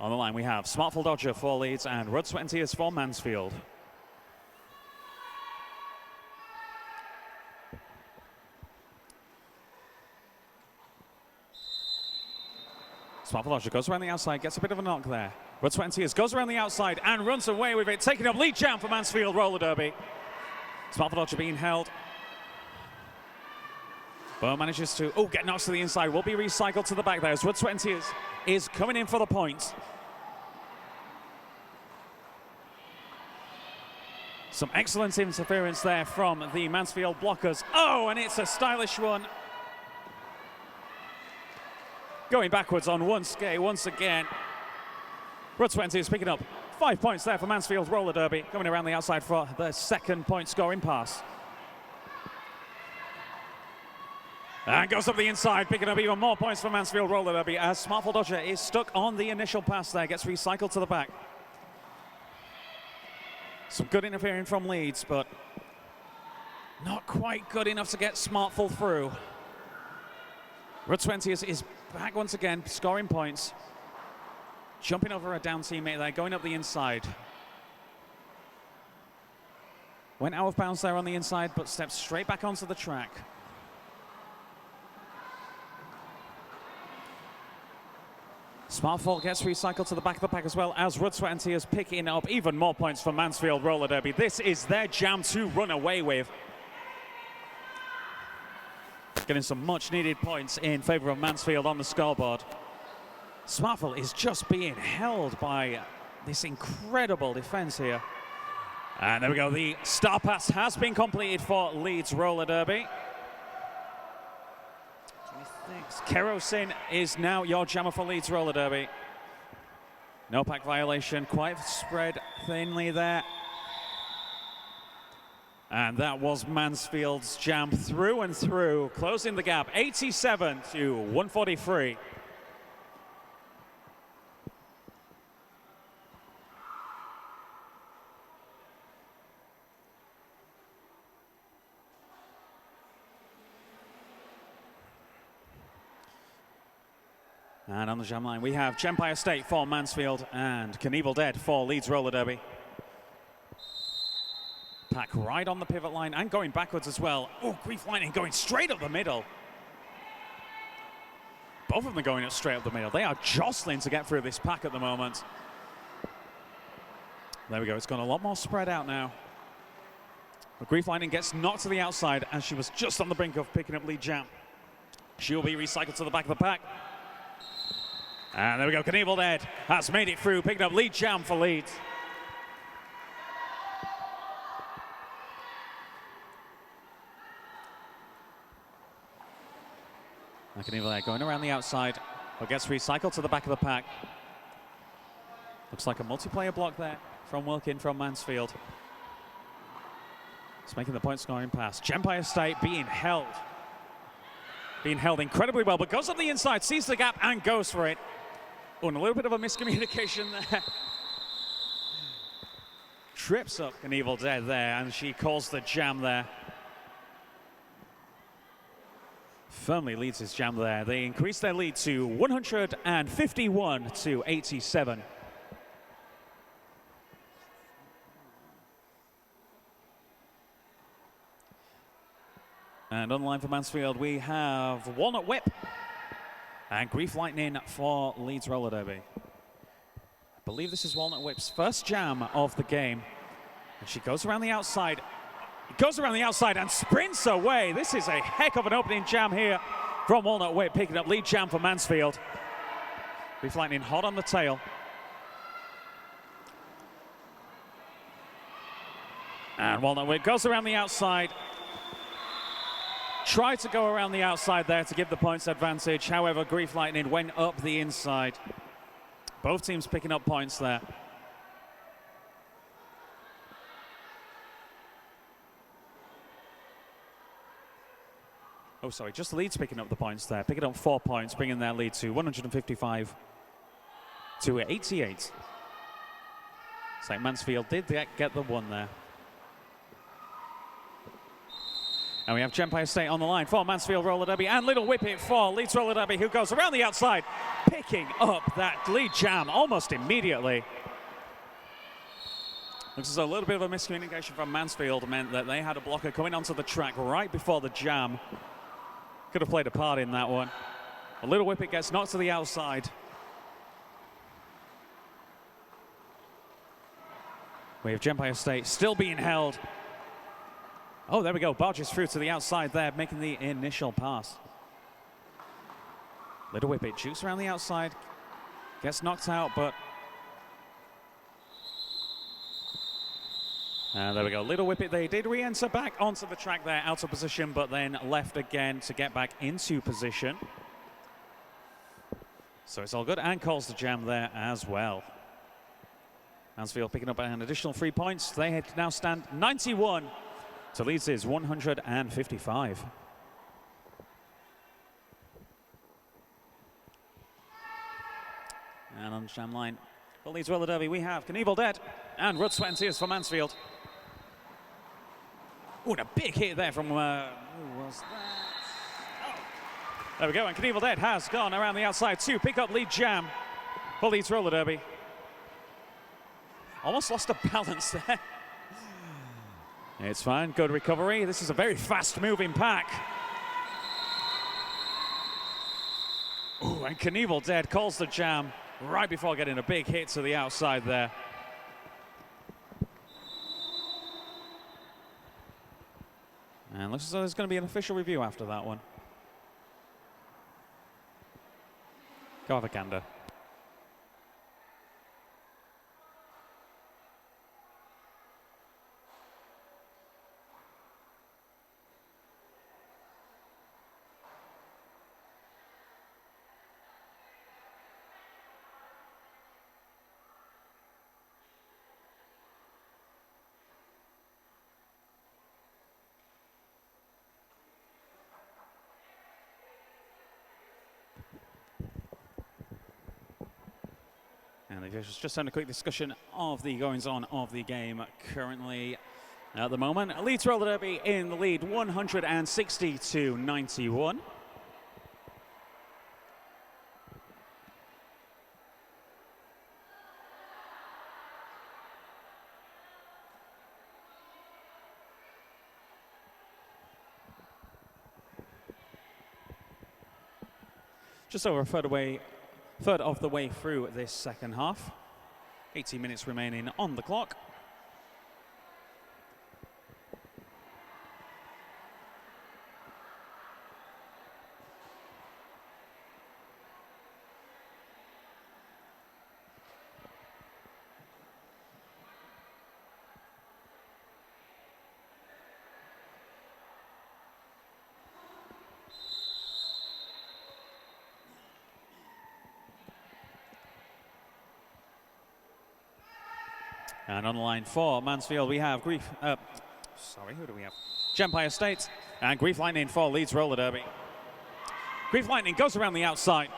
On the line we have Smartful Dodger for Leeds and Rud Sweat and Tears for Mansfield. Smartful Dodger goes around the outside, gets a bit of a knock there. Rud Sweat and Tears goes around the outside and runs away with it, taking up lead jam for Mansfield Roller Derby. Smartful Dodger being held. But manages to, get knocked to the inside, will be recycled to the back there as Rud Sweat and Tears is coming in for the point. Some excellent interference there from the Mansfield blockers. Oh, and it's a stylish one. Going backwards on one skate once again. Rud Sweat and Tears picking up 5 points there for Mansfield Roller Derby, coming around the outside for the second point scoring pass. And goes up the inside, picking up even more points for Mansfield Roller Derby as Smartful Dodger is stuck on the initial pass there, gets recycled to the back. Some good interfering from Leeds, but not quite good enough to get Smartful through. Rud Sweat and Tears is back once again, scoring points. Jumping over a down teammate there, going up the inside. Went out of bounds there on the inside, but stepped straight back onto the track. Smartful gets recycled to the back of the pack as well as Rud Sweat and Tears picking up even more points for Mansfield Roller Derby. This is their jam to run away with. Getting some much needed points in favor of Mansfield on the scoreboard. Smartful is just being held by this incredible defense here. And there we go, the star pass has been completed for Leeds Roller Derby. Kerosene is now your jammer for Leeds Roller Derby. No pack violation, quite spread thinly there. And that was Mansfield's jam through and through, closing the gap 87 to 143. And on the jam line, we have Gempire State for Mansfield and Knievel Dead for Leeds Roller Derby. Pack right on the pivot line and going backwards as well. Oh, Grief Lightning going straight up the middle. Both of them are going up straight up the middle. They are jostling to get through this pack at the moment. There we go. It's gone a lot more spread out now. But Grief Lightning gets knocked to the outside as she was just on the brink of picking up lead jam. She'll be recycled to the back of the pack. And there we go. Knievel Dead has made it through, picking up lead jam for Leeds. Knievel Dead going around the outside, but gets recycled to the back of the pack. Looks like a multiplayer block there from Wilkin from Mansfield. It's making the point scoring pass. Gempire State being held incredibly well, but goes up the inside, sees the gap and goes for it. Oh, and a little bit of a miscommunication there. Trips up Knievel Dead there, and she calls the jam there. Firmly leads his jam there. They increase their lead to 151 to 87. And on the line for Mansfield, we have Walnut Whip and Grief Lightning for Leeds Roller Derby. I believe this is Walnut Whip's first jam of the game. And she goes around the outside. Goes around the outside and sprints away. This is a heck of an opening jam here from Walnut Whip, picking up lead jam for Mansfield. Grief Lightning hot on the tail. And Walnut Whip goes around the outside. Tried to go around the outside there to give the points advantage. However, Grief Lightning went up the inside. Both teams picking up points there. Oh, sorry, just Leeds picking up the points there. Picking up 4 points, bringing their lead to 155 to 88. So Mansfield did get the one there. And we have Gempire State on the line for Mansfield Roller Derby and Little Whippet for Leeds Roller Derby, who goes around the outside, picking up that lead jam almost immediately. Looks as though a little bit of a miscommunication from Mansfield meant that they had a blocker coming onto the track right before the jam. Could have played a part in that one. A Little Whippet gets knocked to the outside. We have Gempire State still being held. Oh, there we go. Barges through to the outside there, making the initial pass. Little Whippet jukes around the outside. Gets knocked out, but... And there we go. Little Whippet, they did re-enter back onto the track there, out of position, but then left again to get back into position. So it's all good, and calls the jam there as well. Mansfield picking up an additional 3 points. They now stand 91 to Leeds' 155. And on the jam line for Leeds Roller Derby, we have Knievel Dead and Blood, Sweat and Tears for Mansfield. Oh, and a big hit there from, who was that? Oh. There we go, and Knievel Dead has gone around the outside to pick up lead jam for Leeds Roller Derby. Almost lost a balance there. It's fine, good recovery. This is a very fast-moving pack. Oh, and Knievel Dead calls the jam right before getting a big hit to the outside there. And looks as though there's going to be an official review after that one. Go have a gander. Just having a quick discussion of the goings-on of the game currently. At the moment, Leeds Roller Derby in the lead, 160 to 91. Just over a third of the way through this second half. 18 minutes remaining on the clock. And on the line for Mansfield, we have who do we have? Empire State and Grief Lightning for Leeds Roller Derby. Grief Lightning goes around the outside.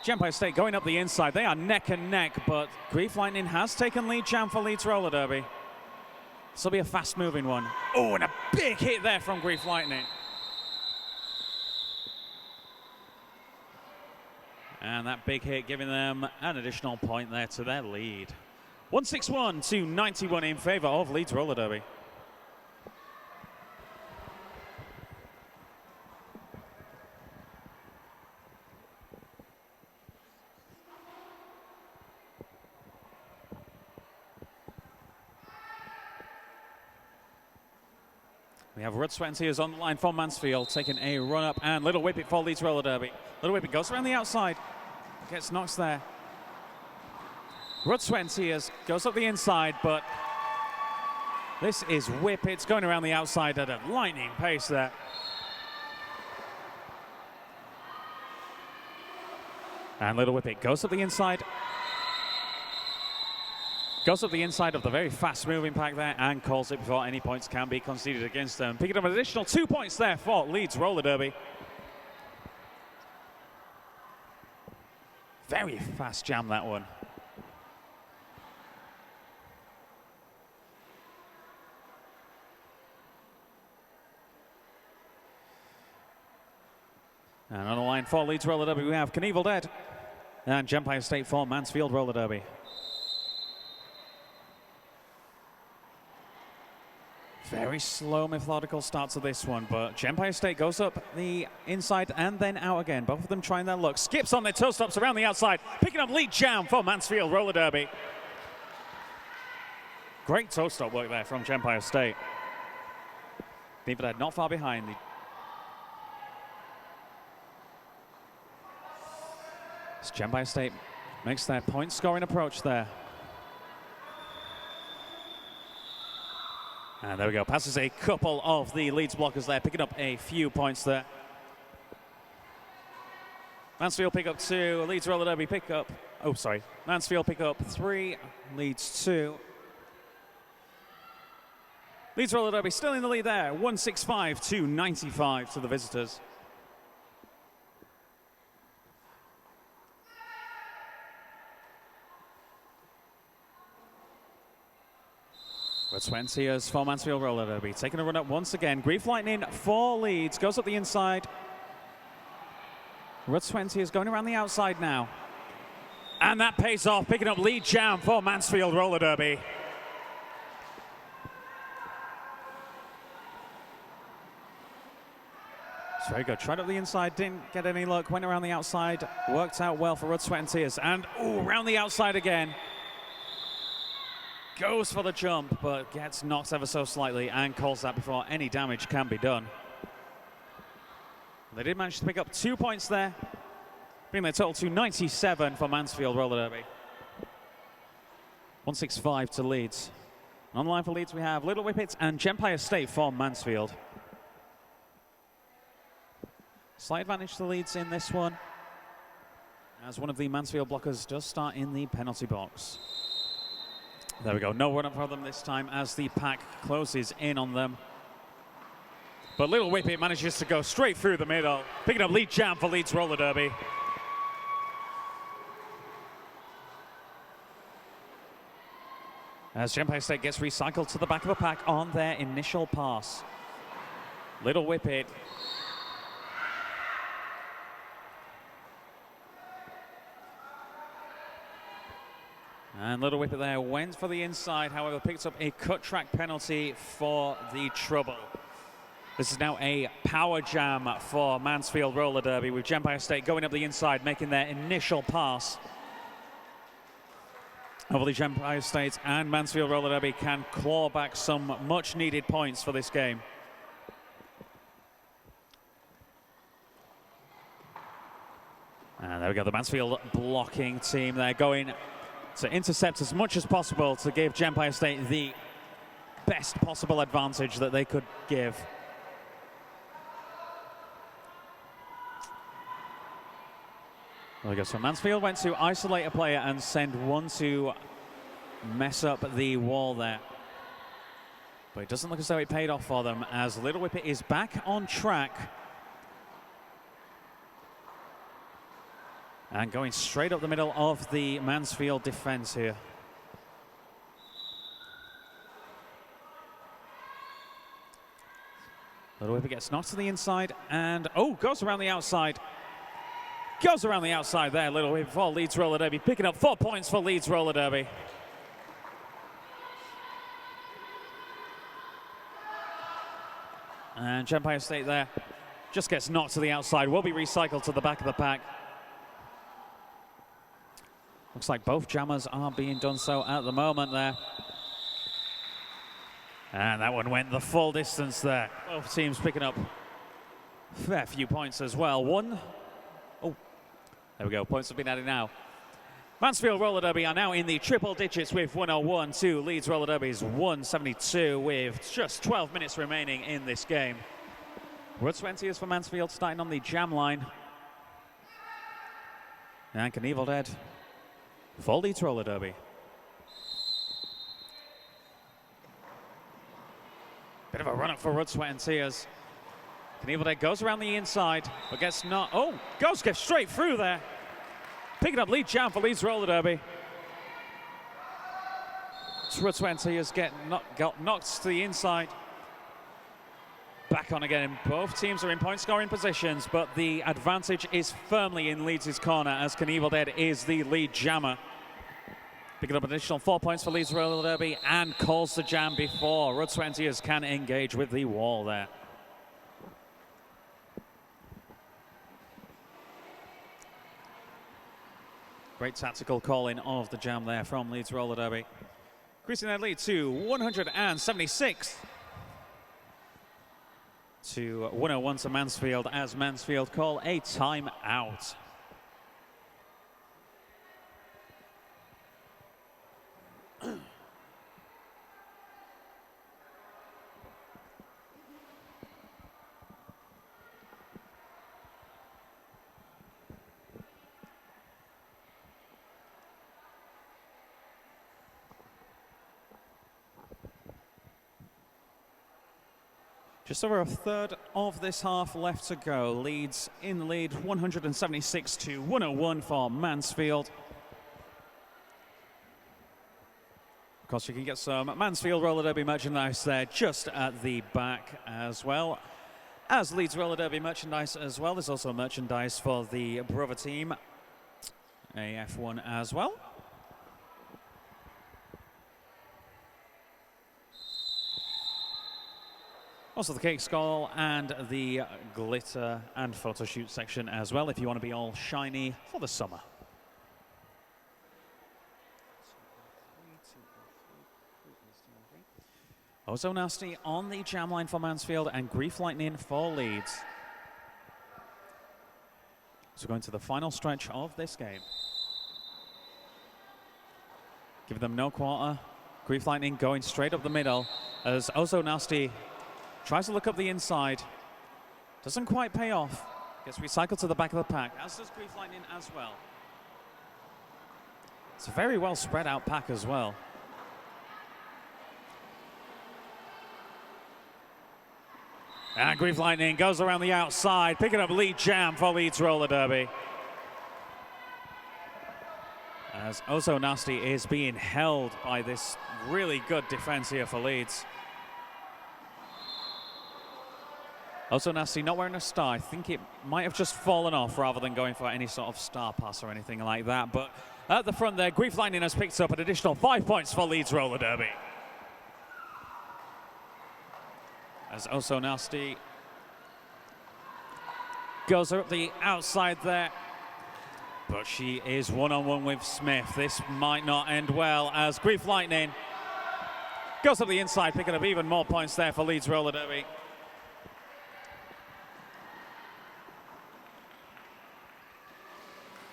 Empire State going up the inside. They are neck and neck, but Grief Lightning has taken lead jam for Leeds Roller Derby. This will be a fast-moving one. Oh, and a big hit there from Grief Lightning. And that big hit giving them an additional point there to their lead. 161 to 91 in favor of Leeds Roller Derby. We have Rudd Sweat and Tears on the line for Mansfield, taking a run up, and Little Whippet for Leeds Roller Derby. Little Whippet goes around the outside, gets knocked there. Rudd Sweat and Tears goes up the inside, but this is Whippets going around the outside at a lightning pace there. And Little Whippet goes up the inside. Goes up the inside of the very fast-moving pack there and calls it before any points can be conceded against them. Picking up an additional 2 points there for Leeds Roller Derby. Very fast jam, that one. And on the line for Leeds Roller Derby, we have Knievel Dead and Empire State for Mansfield Roller Derby. Very slow, methodical start to this one, but Empire State goes up the inside and then out again. Both of them trying their luck. Skips on their toe stops around the outside, picking up lead jam for Mansfield Roller Derby. Great toe stop work there from Empire State. Knievel Dead not far behind. Empire State makes their point scoring approach there. And there we go, passes a couple of the Leeds blockers there, picking up a few points there. Mansfield pick up 2, Leeds Roller Derby pick up, Mansfield pick up 3, Leeds 2. Leeds Roller Derby still in the lead there, 165 to 95 to the visitors. But 20 years for Mansfield Roller Derby, taking a run up once again. Grief Lightning for Leeds, goes up the inside. Rudd 20 is going around the outside now. And that pays off, picking up lead jam for Mansfield Roller Derby. It's very good, tried up the inside, didn't get any luck, went around the outside, worked out well for Rudd Sweat and Tears, and around the outside again. Goes for the jump, but gets knocked ever so slightly and calls that before any damage can be done. They did manage to pick up 2 points there, bringing their total to 97 for Mansfield Roller Derby. 165 to Leeds. On the line for Leeds, we have Little Whippets and Empire State for Mansfield. Slight advantage to Leeds in this one, as one of the Mansfield blockers does start in the penalty box. There we go, no run up for them this time as the pack closes in on them. But Little Whippet manages to go straight through the middle, picking up lead jam for Leeds Roller Derby. As Empire State gets recycled to the back of the pack on their initial pass. Little Whippet. And Little Whippet there went for the inside, however, picked up a cut track penalty for the trouble. This is now a power jam for Mansfield Roller Derby, with Empire State going up the inside, making their initial pass. Hopefully Empire State and Mansfield Roller Derby can claw back some much needed points for this game. And there we go, the Mansfield blocking team there going to intercept as much as possible to give Empire State the best possible advantage that they could give. There we go, so Mansfield went to isolate a player and send one to mess up the wall there. But it doesn't look as though it paid off for them, as Little Whippet is back on track. And going straight up the middle of the Mansfield defense here. Little Whippet gets knocked to the inside and, oh, goes around the outside. Goes around the outside there, Little Whippet for Leeds Roller Derby, picking up 4 points for Leeds Roller Derby. And Empire State there just gets knocked to the outside, will be recycled to the back of the pack. Looks like both jammers are being done so at the moment there. And that one went the full distance there. Both teams picking up a fair few points as well. Oh, there we go, points have been added now. Mansfield Roller Derby are now in the triple digits with 101 to Leeds Roller Derby's 172 with just 12 minutes remaining in this game. Wood 20 is for Mansfield, starting on the jam line. And Knievel Dead for Leeds Roller Derby. Bit of a run up for Blood, Sweat and Tears. Knievel Dead goes around the inside, but gets not. Oh, goes straight through there. Picking up lead jam for Leeds Roller Derby. Blood, Sweat and Tears got knocked to the inside. Back on again. Both teams are in point scoring positions, but the advantage is firmly in Leeds' corner as Knievel Dead is the lead jammer. Picking up an additional 4 points for Leeds Roller Derby and calls the jam before Rud Swentiers can engage with the wall there. Great tactical calling of the jam there from Leeds Roller Derby. Increasing their lead to 176 to 101 to Mansfield as Mansfield call a timeout. Just over a third of this half left to go. Leeds in the lead, 176 to 101 for Mansfield. Of course, you can get some Mansfield Roller Derby merchandise there just at the back as well as Leeds Roller Derby merchandise as well. There's also merchandise for the brother team, AF1 as well. Also the cake skull and the glitter and photo shoot section as well if you want to be all shiny for the summer. Also Nasty on the jam line for Mansfield and Grief Lightning for Leeds. So going to the final stretch of this game. Give them no quarter. Grief Lightning going straight up the middle as Ozo Nasty tries to look up the inside. Doesn't quite pay off. Gets recycled to the back of the pack, as does Grief Lightning as well. It's a very well spread out pack as well. And Grief Lightning goes around the outside, picking up lead jam for Leeds Roller Derby. As Ozo Nasty is being held by this really good defense here for Leeds. Ozo Nasty not wearing a star. I think it might have just fallen off rather than going for any sort of star pass or anything like that. But at the front there, Grief Lightning has picked up an additional 5 points for Leeds roller derby. As Ozo Nasty goes up the outside there. But she is one-on-one with Smith. This might not end well as Grief Lightning goes up the inside, picking up even more points there for Leeds roller derby.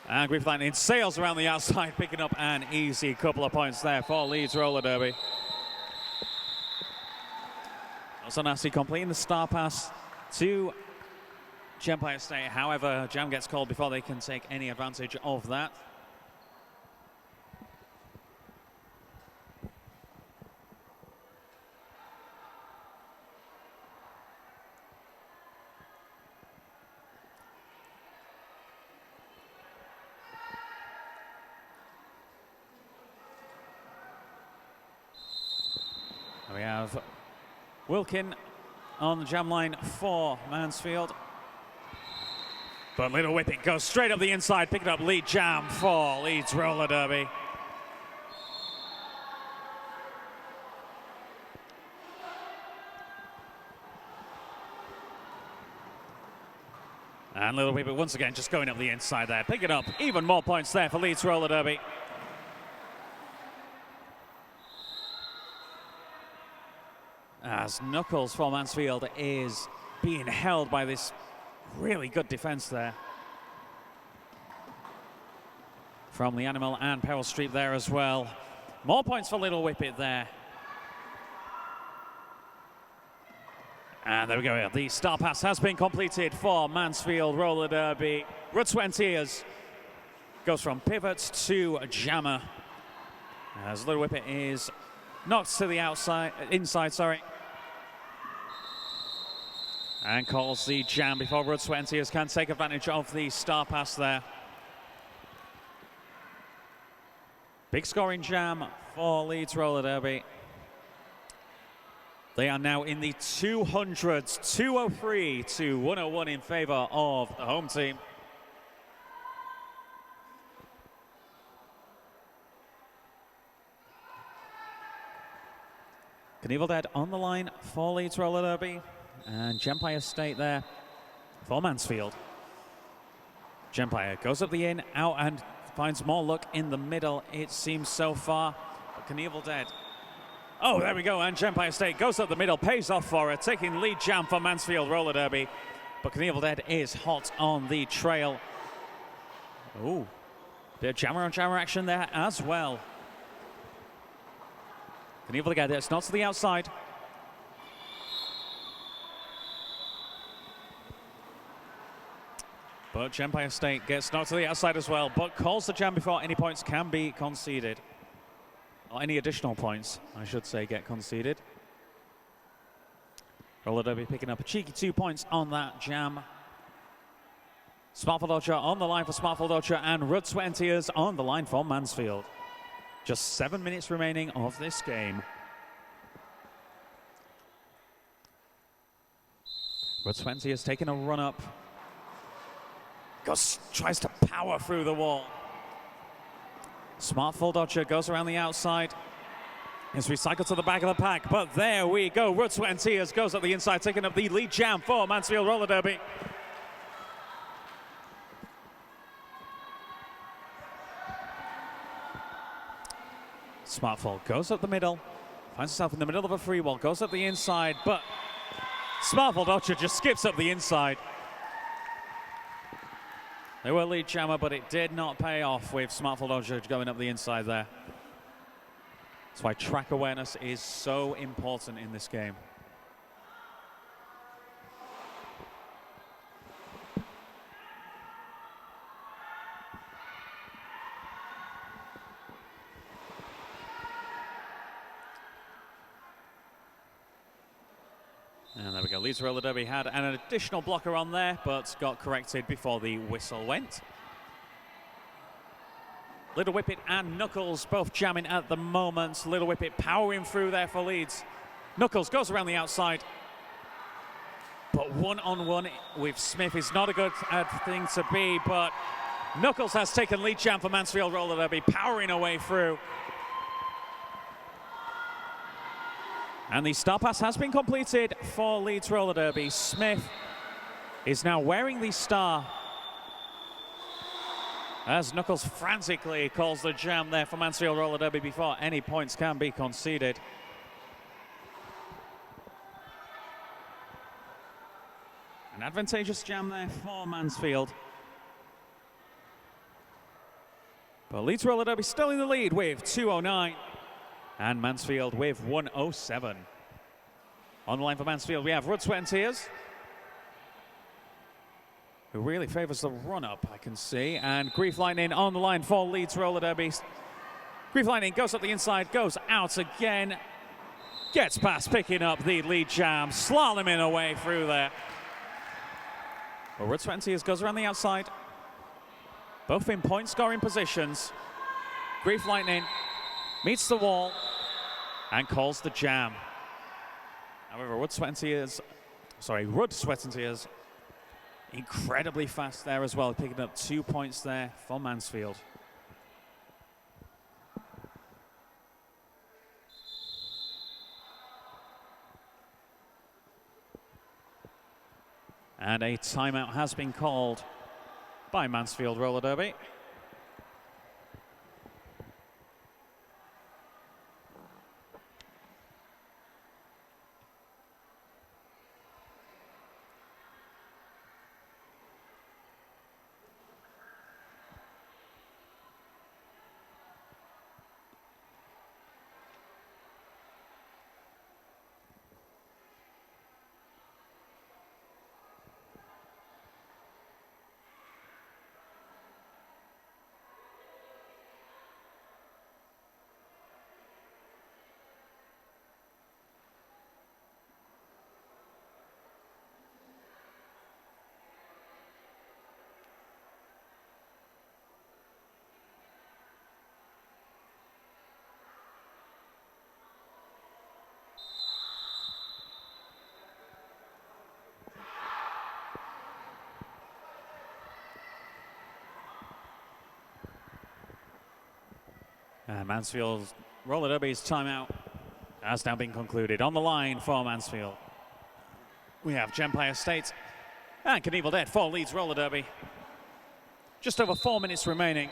And Grief Lightning sails around the outside, picking up an easy couple of points there for Leeds roller derby. Ozo Nasty completing the star pass to Empire State. However, Jam gets called before they can take any advantage of that. We have Wilkin on the jam line for Mansfield. But Little Whippet goes straight up the inside, picking up lead jam for Leeds roller derby. And Little Whippet once again just going up the inside there, picking up even more points there for Leeds roller derby. As Knuckles for Mansfield is being held by this really good defense there from the Animal and Peril Street there as well. More points for Little Whippet there. And there we go. The star pass has been completed for Mansfield roller derby. Rutswentiers goes from pivot to jammer as Little Whippet is knocked to the inside, sorry. And calls the jam before Rutswentiers can take advantage of the star pass there. Big scoring jam for Leeds roller derby. They are now in the 200s, 203 to 101 in favor of the home team. Knievel Dead on the line for Leeds roller derby. And Gempire State there for Mansfield. Gempire goes up the in, out and finds more luck in the middle, it seems so far. But Knievel Dead. Oh, there we go, and Gempire State goes up the middle, pays off for her, taking lead jam for Mansfield roller derby. But Knievel Dead is hot on the trail. Oh, bit of jammer on jammer action there as well. Knievel Dead, it's not to the outside. But Gempire State gets knocked to the outside as well, but calls the jam before any points can be conceded. Or any additional points, I should say, get conceded. Roller derby picking up a cheeky 2 points on that jam. Smartful Dodger on the line for Smartful Dodger and Rutswentiers on the line for Mansfield. Just 7 minutes remaining of this game. Rutswentiers taking a run up. Tries to power through the wall. Smartful Dodger goes around the outside. It's recycled to the back of the pack, but there we go. Rutswentiers goes up the inside, taking up the lead jam for Mansfield roller derby. Smartful goes up the middle, finds herself in the middle of a free wall, goes up the inside, but Smartful Dodger just skips up the inside. They were lead jammer, but it did not pay off with Smartful Dodger going up the inside there. That's why track awareness is so important in this game. And there we go. Leeds roller derby had an additional blocker on there, but got corrected before the whistle went. Little Whippet and Knuckles both jamming at the moment. Little Whippet powering through there for Leeds. Knuckles goes around the outside. But one-on-one with Smith is not a good thing to be, but Knuckles has taken lead jam for Mansfield Roller Derby, powering away through. And the star pass has been completed for Leeds Roller Derby. Smith is now wearing the star as Knuckles frantically calls the jam there for Mansfield Roller Derby before any points can be conceded. An advantageous jam there for Mansfield. But Leeds Roller Derby still in the lead with 2:09 and Mansfield with 1:07. On the line for Mansfield, we have Blood, Sweat and Tears, who really favours the run-up, I can see. And Grief Lightning on the line for Leeds Roller Derby. Grief Lightning goes up the inside, goes out again, gets past, picking up the lead jam, slaloming away through there. Well, Blood, Sweat and Tears goes around the outside, both in point-scoring positions. Grief Lightning meets the wall and calls the jam. However, Blood, Sweat and Tears, incredibly fast there as well, picking up 2 points there for Mansfield. And a timeout has been called by Mansfield Roller Derby. And Mansfield Roller Derby's timeout has now been concluded. On the line for Mansfield, we have Gempire State and Knievel Dead for Leeds Roller Derby. Just over 4 minutes remaining.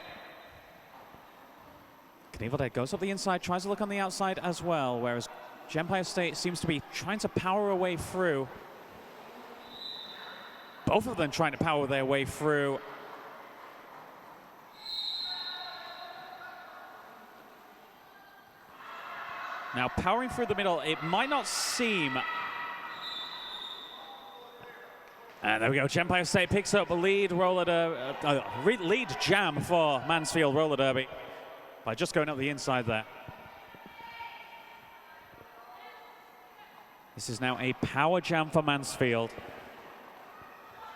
Knievel Dead goes up the inside, tries to look on the outside as well, whereas Gempire State seems to be trying to power a way through. Both of them trying to power their way through. Now, powering through the middle, it might not seem. And there we go. Gempire State picks up the lead lead jam for Mansfield Roller Derby by just going up the inside there. This is now a power jam for Mansfield.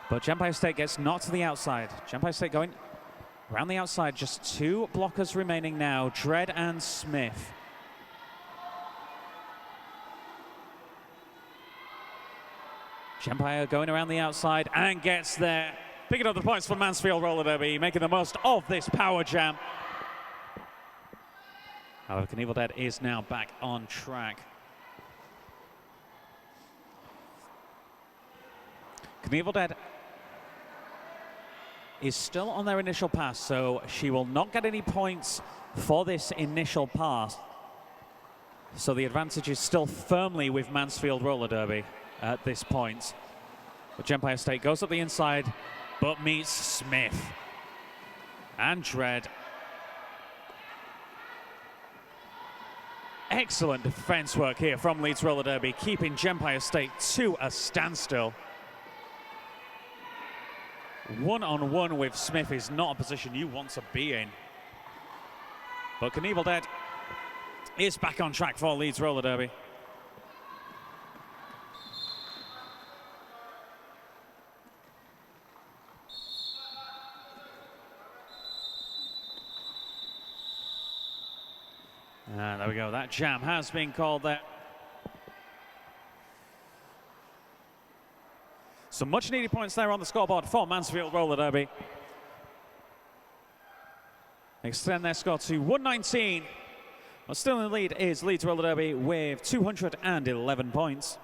But Gempire State gets knocked to the outside. Gempire State going around the outside. Just 2 blockers remaining now, Dread and Smith. Gempire going around the outside and gets there. Picking up the points for Mansfield Roller Derby, making the most of this power jam. However, Knievel Dead is now back on track. Knievel Dead is still on their initial pass, so she will not get any points for this initial pass. So the advantage is still firmly with Mansfield Roller Derby at this point. But Gempire State goes up the inside, but meets Smith and Dread. Excellent defense work here from Leeds Roller Derby, keeping Gempire State to a standstill. One-on-one with Smith is not a position you want to be in. But Knievel Dead is back on track for Leeds Roller Derby. that jam has been called there. Some much needed points there on the scoreboard for Mansfield roller derby. Extend their score to 119. But still in the lead is Leeds roller derby with 211 points.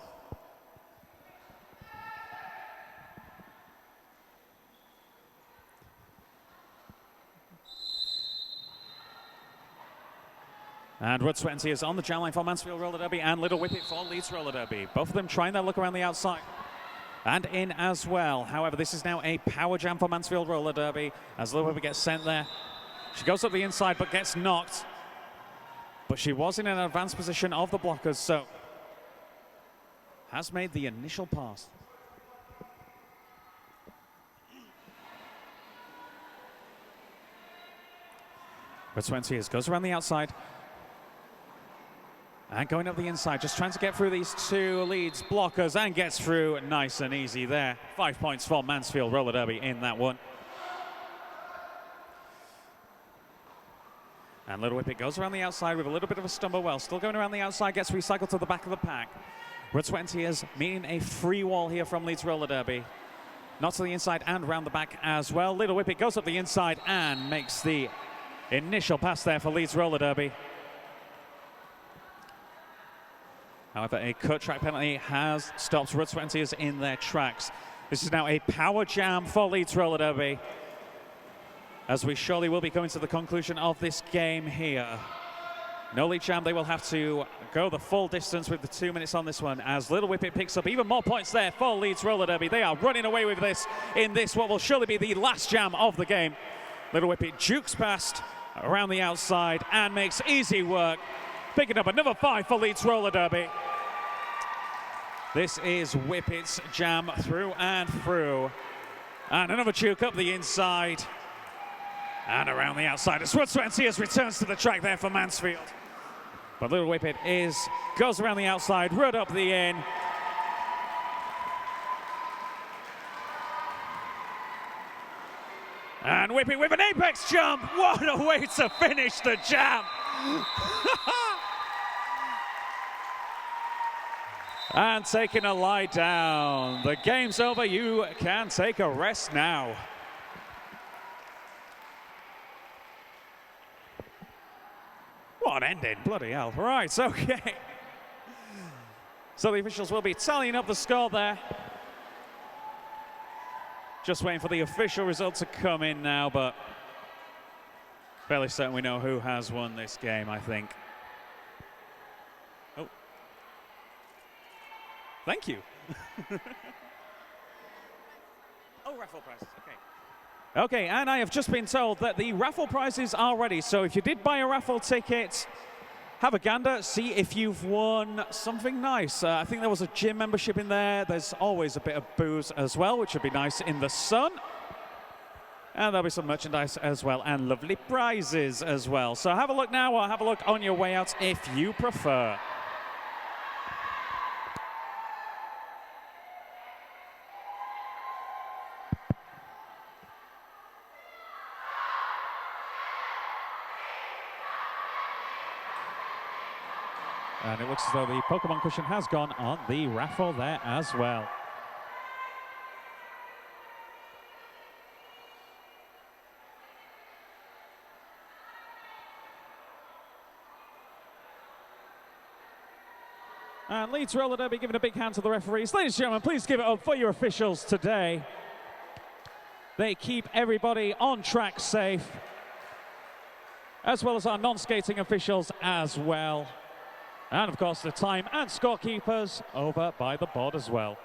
And Wood 20 is on the jam line for Mansfield roller derby and Little Whippet for Leeds roller derby. Both of them trying their look around the outside. And in as well. However, this is now a power jam for Mansfield roller derby as Little Whippet gets sent there. She goes up the inside but gets knocked. But she was in an advanced position of the blockers, so has made the initial pass. But 20 goes around the outside. And going up the inside, just trying to get through these two Leeds blockers and gets through nice and easy there. 5 points for Mansfield roller derby in that one. And Little Whippet goes around the outside with a little bit of a stumble. Well, still going around the outside, gets recycled to the back of the pack. Wood 20 is meeting a free wall here from Leeds roller derby. Not to the inside and round the back as well. Little Whippet goes up the inside and makes the initial pass there for Leeds roller derby. However, a cut track penalty has stopped Wood 20 in their tracks. This is now a power jam for Leeds roller derby, as we surely will be coming to the conclusion of this game here. No lead jam, they will have to go the full distance with the 2 minutes on this one, as Little Whippet picks up even more points there for Leeds roller derby. They are running away with this in this what will surely be the last jam of the game. Little Whippet jukes past around the outside and makes easy work, picking up another 5 for Leeds roller derby. This is Whippet's jam through and through. And another juke up the inside. And around the outside as Wood 20 returns to the track there for Mansfield. But Little Whippet goes around the outside, right up the in. And Whippet with an apex jump. What a way to finish the jam. And taking a lie down. The game's over. You can take a rest now. What an ending, bloody hell. Right, okay. So the officials will be tallying up the score there. Just waiting for the official result to come in now, but fairly certain we know who has won this game, I think. Oh. Thank you. Oh, raffle prizes, okay. Okay, and I have just been told that the raffle prizes are ready. So if you did buy a raffle ticket, have a gander, see if you've won something nice. I think there was a gym membership in there. There's always a bit of booze as well, which would be nice in the sun. And there'll be some merchandise as well, and lovely prizes as well. So have a look now, or have a look on your way out if you prefer. And it looks as though the Pokemon cushion has gone on the raffle there as well. And Leeds roller derby giving a big hand to the referees. Ladies and gentlemen, please give it up for your officials today. They keep everybody on track safe, as well as our non-skating officials as well. And of course the time and scorekeepers over by the board as well.